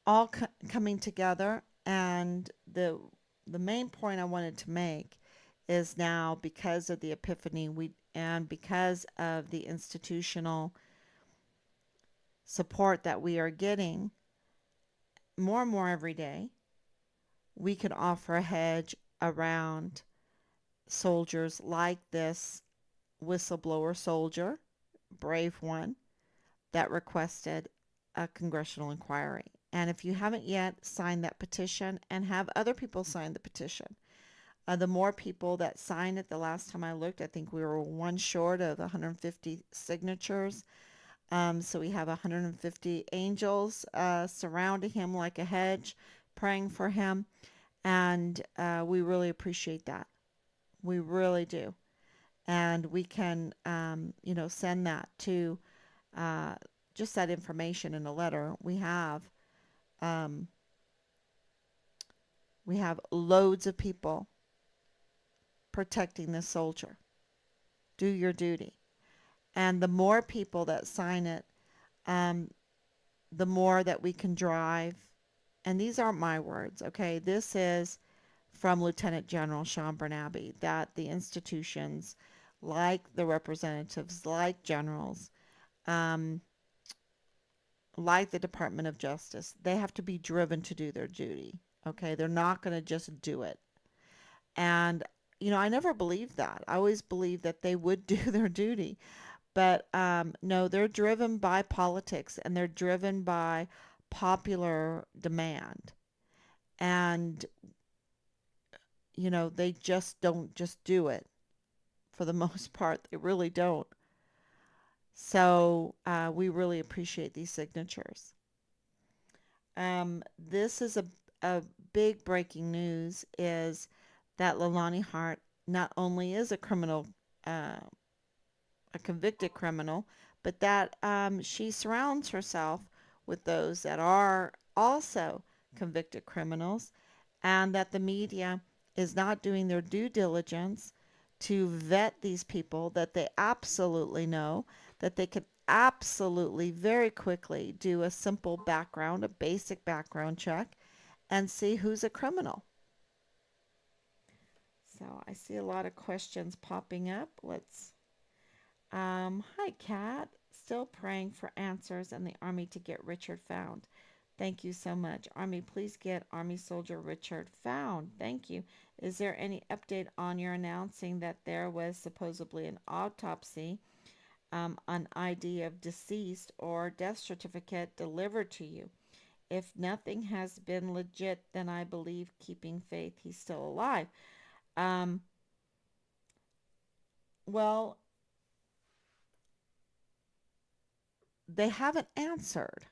all coming together, and the main point I wanted to make is now, because of the epiphany and because of the institutional support that we are getting more and more every day, we can offer a hedge around soldiers like this whistleblower soldier, brave one, that requested a congressional inquiry. And if you haven't yet signed that petition, and have other people sign the petition, the more people that sign it, the last time I looked, I think we were one short of 150 signatures. So we have 150 angels surrounding him like a hedge, praying for him. And we really appreciate that. We really do. And we can, send that to just that information in a letter. We have loads of people protecting this soldier. Do your duty. And the more people that sign it, the more that we can drive. And these aren't my words, okay? This is from Lieutenant General Sean Bernabe, that the institutions, like the representatives, like generals, like the Department of Justice, they have to be driven to do their duty, okay? They're not going to just do it. And, I never believed that. I always believed that they would do their duty. But no, they're driven by politics, and they're driven by popular demand. And, they just don't just do it for the most part. They really don't. So we really appreciate these signatures. This is a big breaking news, is that Leilani Hart not only is a criminal, a convicted criminal, but that she surrounds herself with those that are also convicted criminals, and that the media is not doing their due diligence to vet these people, that they absolutely know that they could absolutely very quickly do a simple background, a basic background check, and see who's a criminal. So I see a lot of questions popping up. Hi, Kat. Still praying for answers and the Army to get Richard found. Thank you so much. Army, please get Army soldier Richard found. Thank you. Is there any update on your announcing that there was supposedly an autopsy, an ID of deceased or death certificate delivered to you? If nothing has been legit, then I believe keeping faith he's still alive. Um, well, they haven't answered.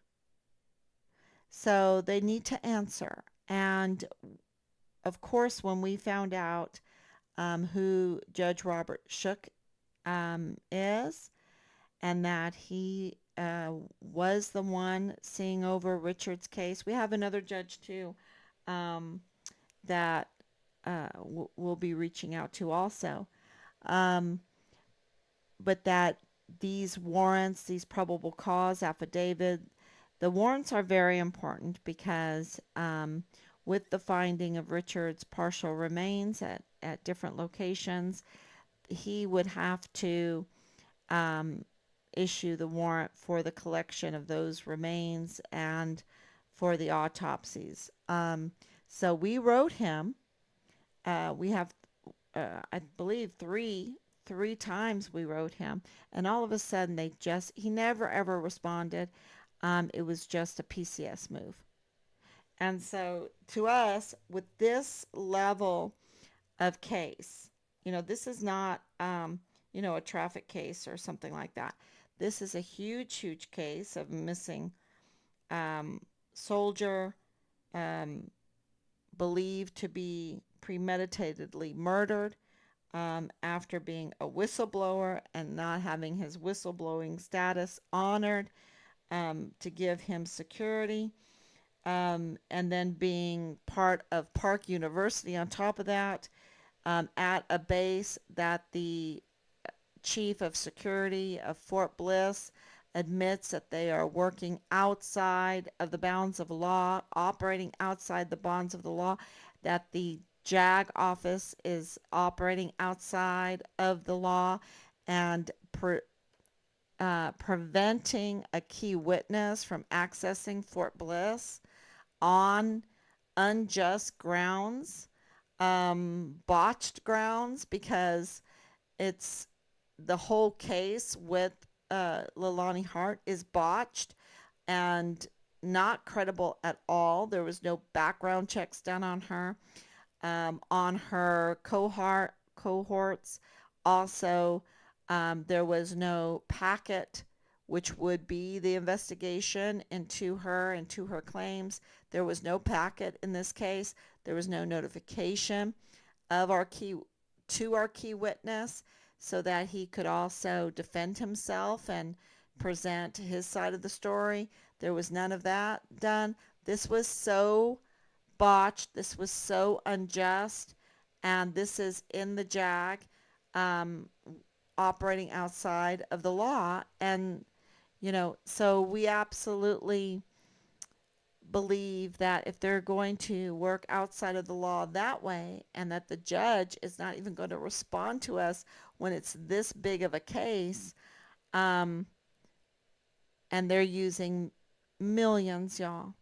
So they need to answer. And of course, when we found out who Judge Robert Shook is, and that he was the one seeing over Richard's case, we have another judge too um, that we'll be reaching out to also. Um, but that these warrants, these probable cause affidavit, the warrants are very important because with the finding of Richard's partial remains at different locations, he would have to um, issue the warrant for the collection of those remains and for the autopsies. So we wrote him. We have, I believe, three times we wrote him, and all of a sudden he never ever responded. It was just a PCS move. And so to us, with this level of case, this is not, a traffic case or something like that. This is a huge, huge case of missing um, soldier, um, believed to be premeditatedly murdered after being a whistleblower and not having his whistleblowing status honored to give him security. And then being part of Park University on top of that, at a base that the chief of security of Fort Bliss admits that they are working outside of the bounds of law, operating outside the bonds of the law, that the JAG office is operating outside of the law and preventing a key witness from accessing Fort Bliss on unjust grounds, botched grounds, because it's the whole case with Leilani Hart is botched and not credible at all. There was no background checks done on her cohorts. Also, there was no packet, which would be the investigation into her and to her claims. There was no packet in this case. There was no notification of our key to our key witness so that he could also defend himself and present his side of the story. There was none of that done. This was so botched. This was so unjust. And this is in the JAG, um, operating outside of the law. And, so we absolutely believe that if they're going to work outside of the law that way, and that the judge is not even going to respond to us when it's this big of a case, um, and they're using millions, y'all,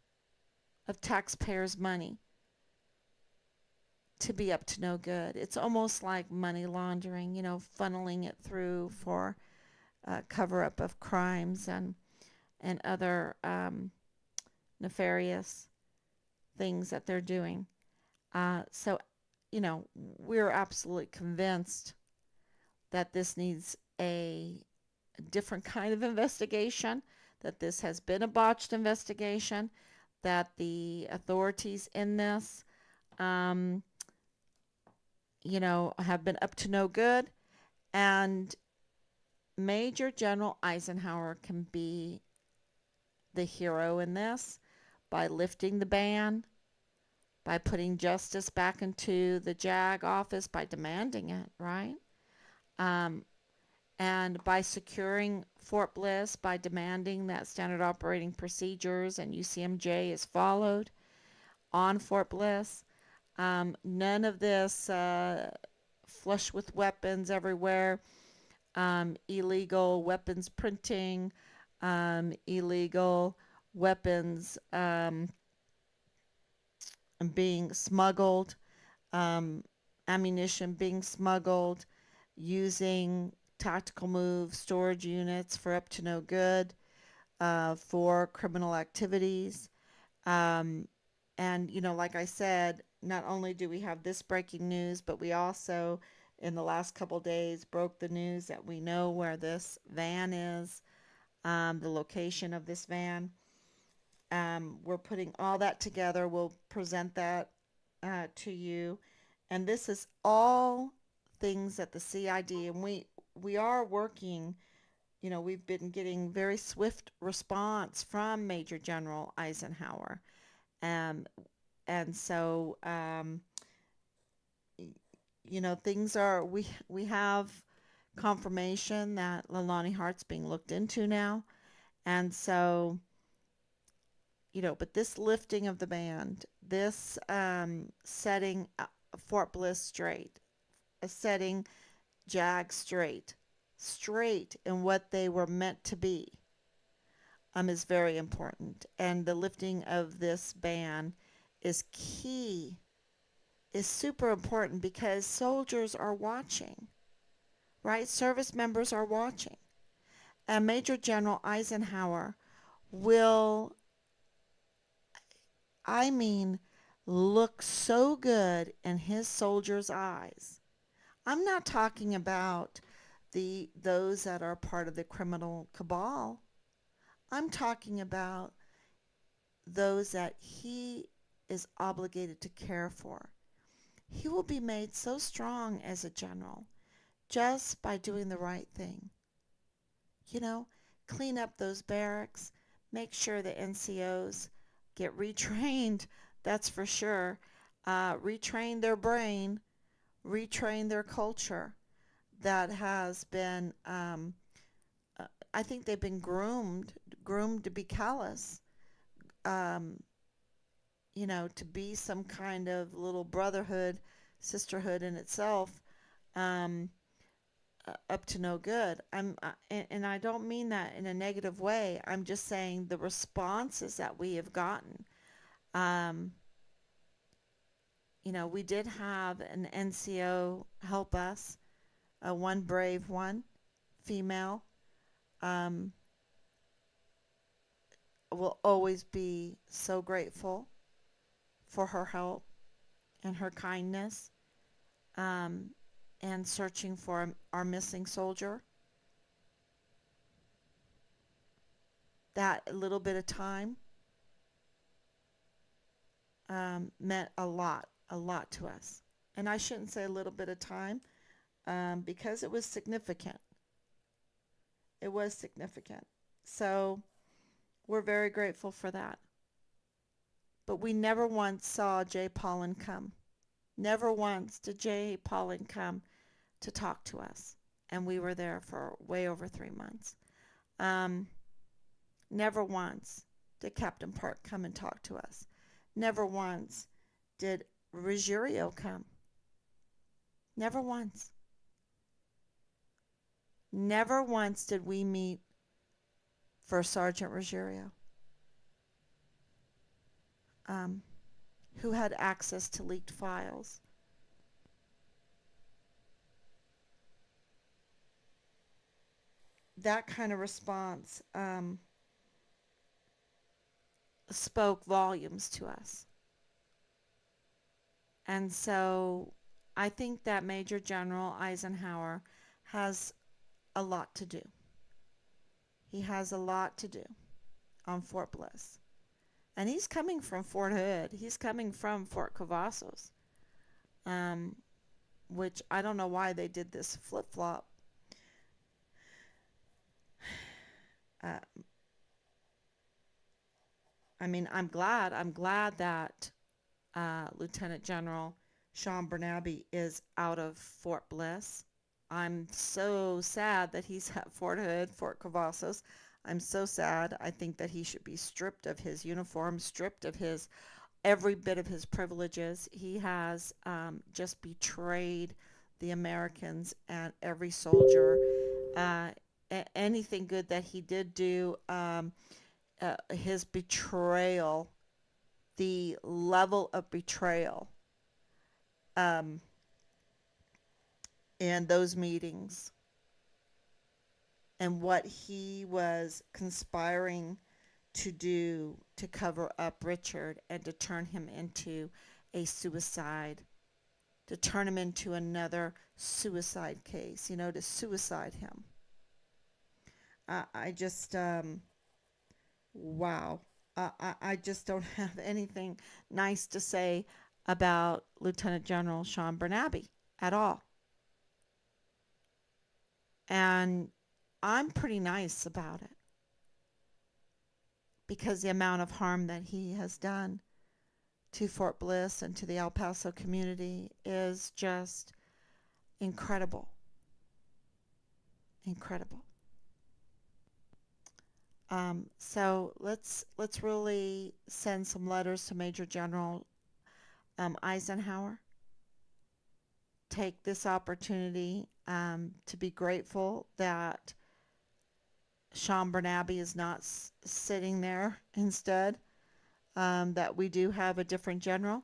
of taxpayers' money to be up to no good. It's almost like money laundering, funneling it through for cover up of crimes and other nefarious things that they're doing. So, we're absolutely convinced that this needs a different kind of investigation, that this has been a botched investigation, that the authorities in this, um, have been up to no good. And Major General Eisenhower can be the hero in this by lifting the ban, by putting justice back into the JAG office, by demanding it, right? Um, and by securing Fort Bliss, by demanding that standard operating procedures and UCMJ is followed on Fort Bliss. None of this flush with weapons everywhere, illegal weapons printing, illegal weapons being smuggled, um, ammunition being smuggled, using tactical move storage units for up to no good, for criminal activities. Um, and, like I said, not only do we have this breaking news, but we also, in the last couple days, broke the news that we know where this van is, the location of this van. We're putting all that together. We'll present that to you. And this is all things at the CID, and we are working. We've been getting very swift response from Major General Eisenhower. Um, and so, things are, we have confirmation that Leilani Hart's being looked into now. And so, but this lifting of the band, this setting Fort Bliss straight, setting Jag straight in what they were meant to be, is very important. And the lifting of this ban is key, is super important because soldiers are watching, right? Service members are watching. And Major General Eisenhower will, I mean, look so good in his soldiers' eyes. I'm not talking about those that are part of the criminal cabal. I'm talking about those that he is obligated to care for. He will be made so strong as a general just by doing the right thing. You know, clean up those barracks, make sure the NCOs get retrained, that's for sure. Retrain their brain, retrain their culture that has been, I think they've been groomed to be callous, um, to be some kind of little brotherhood, sisterhood in itself, um, up to no good. And I don't mean that in a negative way. I'm just saying the responses that we have gotten. Um, we did have an NCO help us, one brave one, female. Um, will always be so grateful for her help and her kindness, um, and searching for our missing soldier. That little bit of time meant a lot to us. And I shouldn't say a little bit of time because it was significant. It was significant. So we're very grateful for that. But we never once saw Jay Paulin come. Never once did Jay Paulin come to talk to us. And we were there for way over 3 months. Um, Never once did Captain Park come and talk to us. Never once did Ruggiero come. Never once. Never once did we meet First Sergeant Ruggiero, um, who had access to leaked files. That kind of response spoke volumes to us. And so I think that Major General Eisenhower has a lot to do. He has a lot to do on Fort Bliss. And he's coming from Fort Hood. He's coming from Fort Cavazos, um, which I don't know why they did this flip-flop. Uh, I mean, I'm glad. I'm glad that Lieutenant General Sean Bernabe is out of Fort Bliss. I'm so sad that he's at Fort Hood, Fort Cavazos. I'm so sad. I think that he should be stripped of his uniform, stripped of his every bit of his privileges. He has just betrayed the Americans and every soldier. Uh, Anything good that he did do, his betrayal, the level of betrayal um, in those meetings, and what he was conspiring to do to cover up Richard and to turn him into a suicide, to turn him into another suicide case, to suicide him. I just, wow. I just don't have anything nice to say about Lieutenant General Sean Bernabe at all. And I'm pretty nice about it because the amount of harm that he has done to Fort Bliss and to the El Paso community is just incredible. Incredible. So let's really send some letters to Major General Eisenhower. Take this opportunity to be grateful that Sean Bernabe is not sitting there instead. That we do have a different general,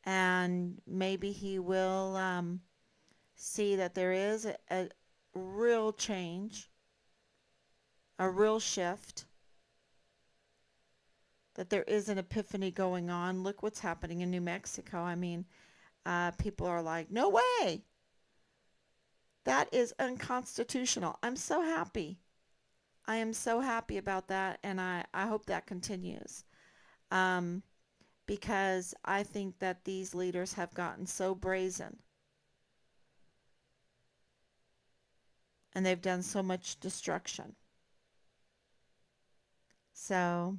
and maybe he will see that there is a real change, a real shift, that there is an epiphany going on. Look what's happening in New Mexico. I mean, people are like, no way. That is unconstitutional. I'm so happy. I am so happy about that, and I hope that continues. Um, because I think that these leaders have gotten so brazen and they've done so much destruction. So,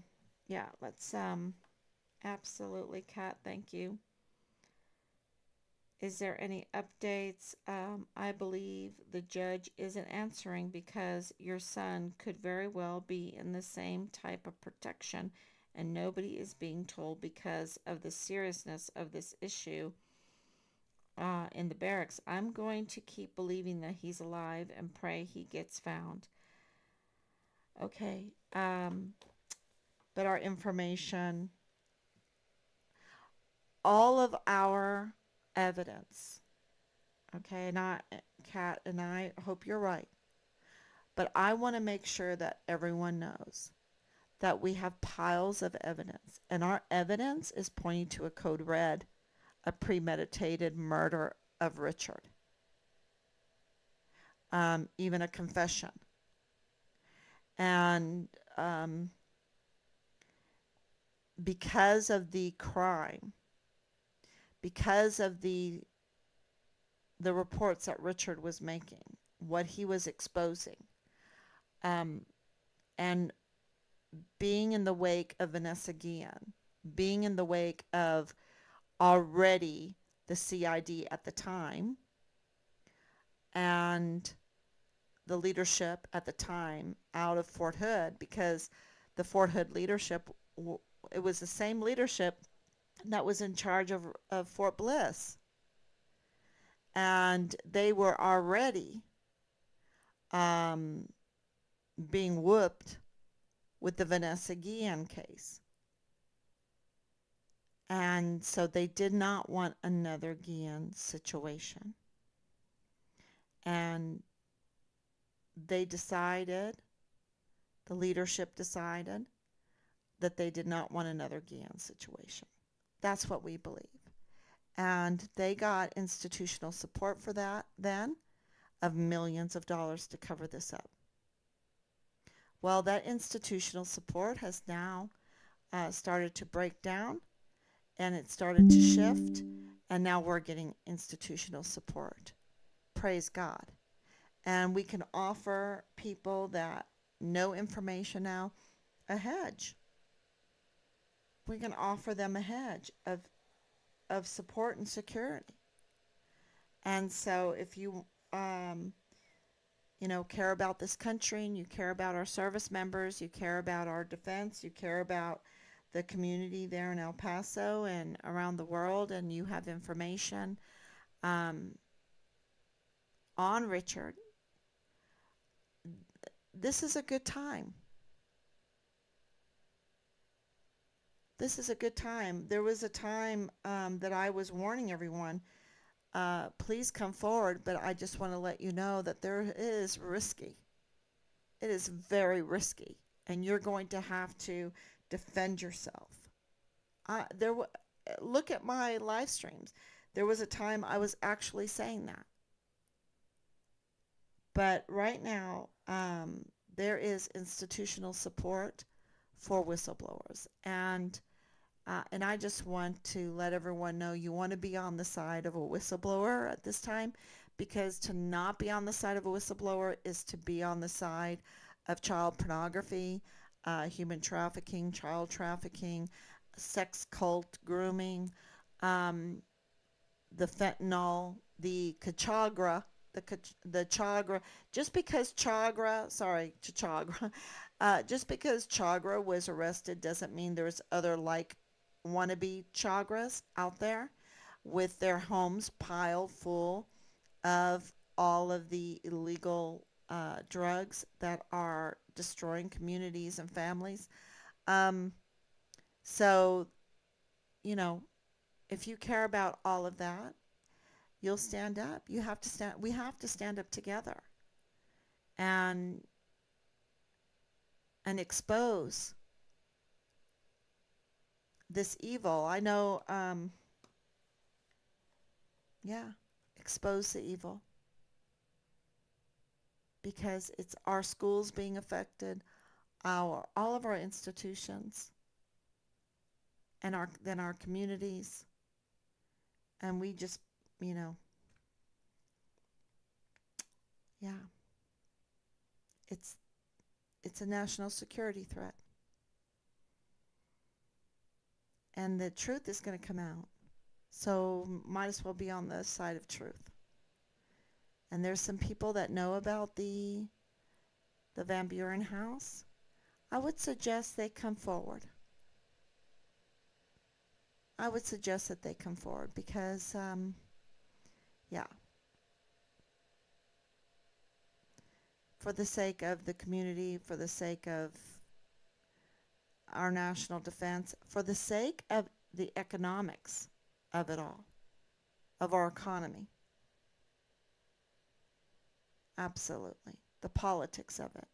yeah, let's absolutely, Kat, thank you. Is there any updates? I believe the judge isn't answering because your son could very well be in the same type of protection and nobody is being told because of the seriousness of this issue in the barracks. I'm going to keep believing that he's alive and pray he gets found. Okay. But our information, all of our evidence, okay, and Kat, and I hope you're right, but I want to make sure that everyone knows that we have piles of evidence, and our evidence is pointing to a code red, a premeditated murder of Richard, even a confession. And because of the crime, because of the reports that Richard was making, what he was exposing, um, and being in the wake of Vanessa Guillen, being in the wake of already the CID at the time, and the leadership at the time out of Fort Hood, because the Fort Hood leadership, it was the same leadership that was in charge of Fort Bliss. And they were already um, being whooped with the Vanessa Guillen case. And so they did not want another Guillen situation. And they decided, the leadership decided, that they did not want another Guillen situation. That's what we believe. And they got institutional support for that then of millions of dollars to cover this up. Well, that institutional support has now started to break down and it started to shift, and now we're getting institutional support. Praise God. And we can offer people that know information now a hedge. We can offer them a hedge of support and security. And so if you care about this country and you care about our service members, you care about our defense, you care about the community there in El Paso and around the world, and you have information on Richard, this is a good time. This is a good time. There was a time that I was warning everyone, please come forward, but I just want to let you know that there is risky. It is very risky, and you're going to have to defend yourself. Look at my live streams. There was a time I was actually saying that. But right now, there is institutional support for whistleblowers. And I just want to let everyone know you want to be on the side of a whistleblower at this time, because to not be on the side of a whistleblower is to be on the side of child pornography, human trafficking, child trafficking, sex cult grooming, um, the fentanyl, the Kachagra, the Chagra. Just because Chagra, sorry, Chagra, just because Chagra was arrested doesn't mean there's other like wannabe Chagras out there with their homes piled full of all of the illegal drugs that are destroying communities and families. Um, so, you know, if you care about all of that, you'll stand up. You have to stand. We have to stand up together and expose this evil. I know. Yeah, expose the evil, because it's our schools being affected, our all of our institutions, and our communities, and we just, you know, yeah, it's it's a national security threat, and the truth is going to come out. So might as well be on the side of truth. And there's some people that know about the Van Buren house. I would suggest they come forward. I would suggest that they come forward because, yeah, for the sake of the community, for the sake of our national defense, for the sake of the economics of it all, of our economy. Absolutely. The politics of it.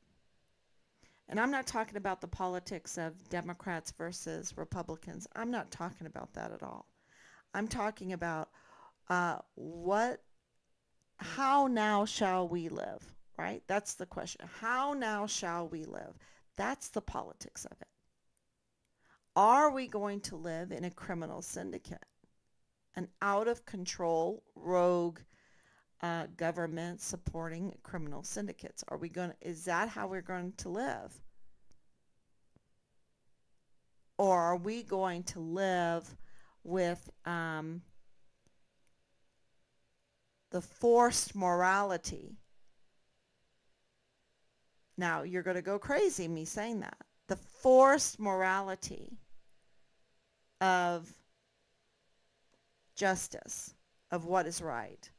And I'm not talking about the politics of Democrats versus Republicans. I'm not talking about that at all. I'm talking about what, how now shall we live, right? That's the question. How now shall we live? That's the politics of it. Are we going to live in a criminal syndicate, an out of control, rogue government supporting criminal syndicates? Are we going? Is that how we're going to live? Or are we going to live with the forced morality? Now, you're going to go crazy me saying that. The forced morality of justice, of what is right.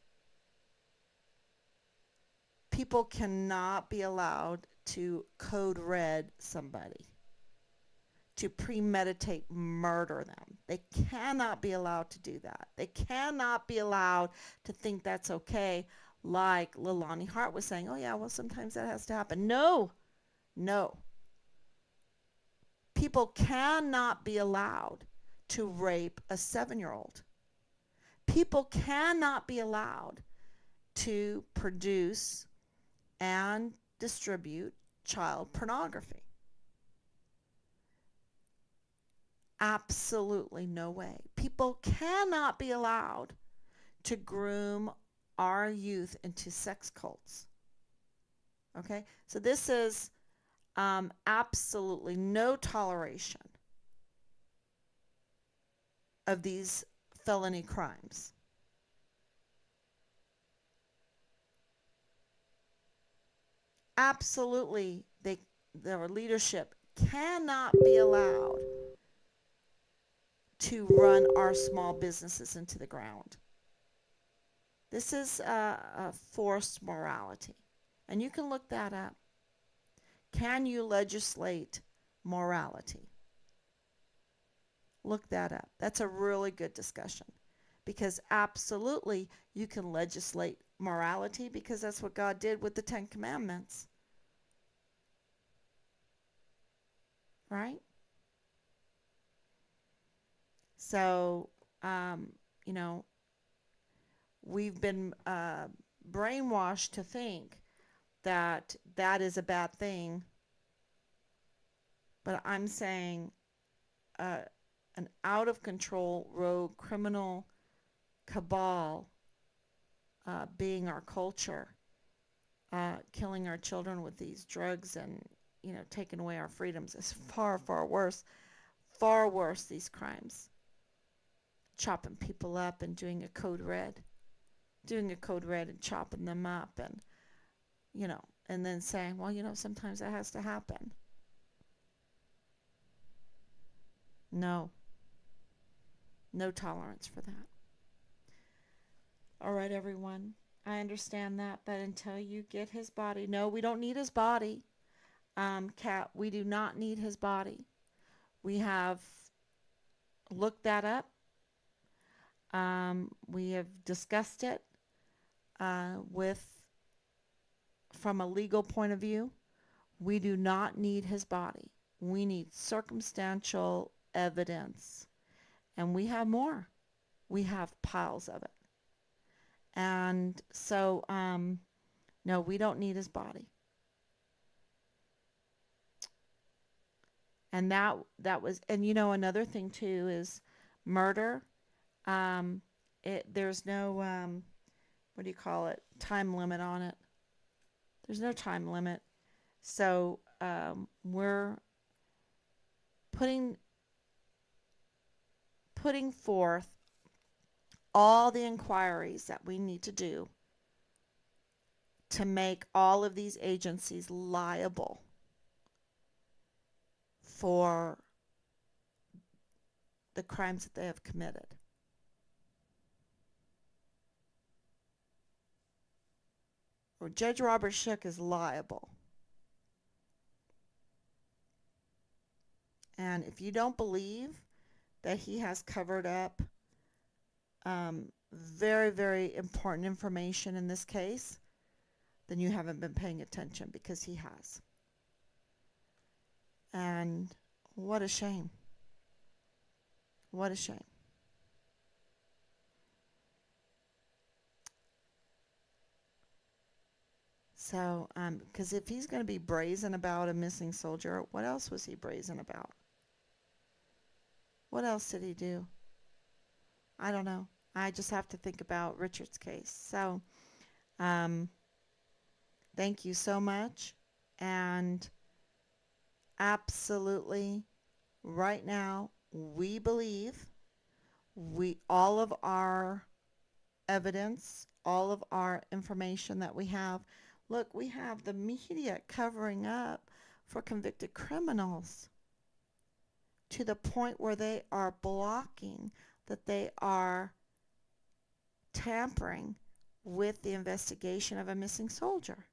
People cannot be allowed to code red somebody, to premeditate murder them. They cannot be allowed to do that. They cannot be allowed to think that's okay, like Lilani Hart was saying, oh yeah, well sometimes that has to happen. No, no. People cannot be allowed to rape a 7-year-old. People cannot be allowed to produce and distribute child pornography. Absolutely no way. People cannot be allowed to groom our youth into sex cults. Okay? So this is absolutely no toleration of these felony crimes. Absolutely, their leadership cannot be allowed to run our small businesses into the ground. This is a forced morality. And you can look that up. Can you legislate morality? Look that up. That's a really good discussion. Because absolutely you can legislate morality, because that's what God did with the 10 Commandments. Right? So, you know, we've been brainwashed to think that that is a bad thing. But I'm saying uh, an out of control rogue criminal cabal being our culture, killing our children with these drugs and taking away our freedoms is far, far worse. These crimes, chopping people up and doing a code red and chopping them up, and and then saying, well, sometimes that has to happen. No, no tolerance for that. All right, everyone. I understand that, but until you get his body, no, we don't need his body. Kat, we do not need his body. We have looked that up. We have discussed it with from a legal point of view. We do not need his body. We need circumstantial evidence, and we have more. We have piles of it, and so no, we don't need his body. And that was, and another thing too is murder. Um, there's no what do you call it, time limit on it. There's no time limit. So we're putting forth all the inquiries that we need to do to make all of these agencies liable for the crimes that they have committed. Or Judge Robert Shook is liable. And if you don't believe that he has covered up very, very important information in this case, then you haven't been paying attention, because he has. And what a shame. What a shame. So, because if he's going to be brazen about a missing soldier, what else was he brazen about? What else did he do? I don't know. I just have to think about Richard's case. So, um, thank you so much. And absolutely, right now, we believe all of our evidence, all of our information that we have. Look, we have the media covering up for convicted criminals to the point where they are blocking, that they are tampering with the investigation of a missing soldier.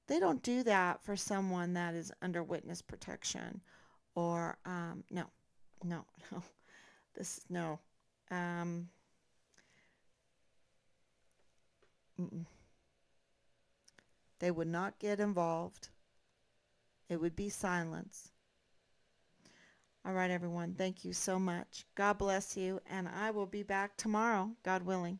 They don't do that for someone that is under witness protection or, no, no, no, no. Um, they would not get involved. It would be silence. All right, everyone. Thank you so much. God bless you. And I will be back tomorrow, God willing.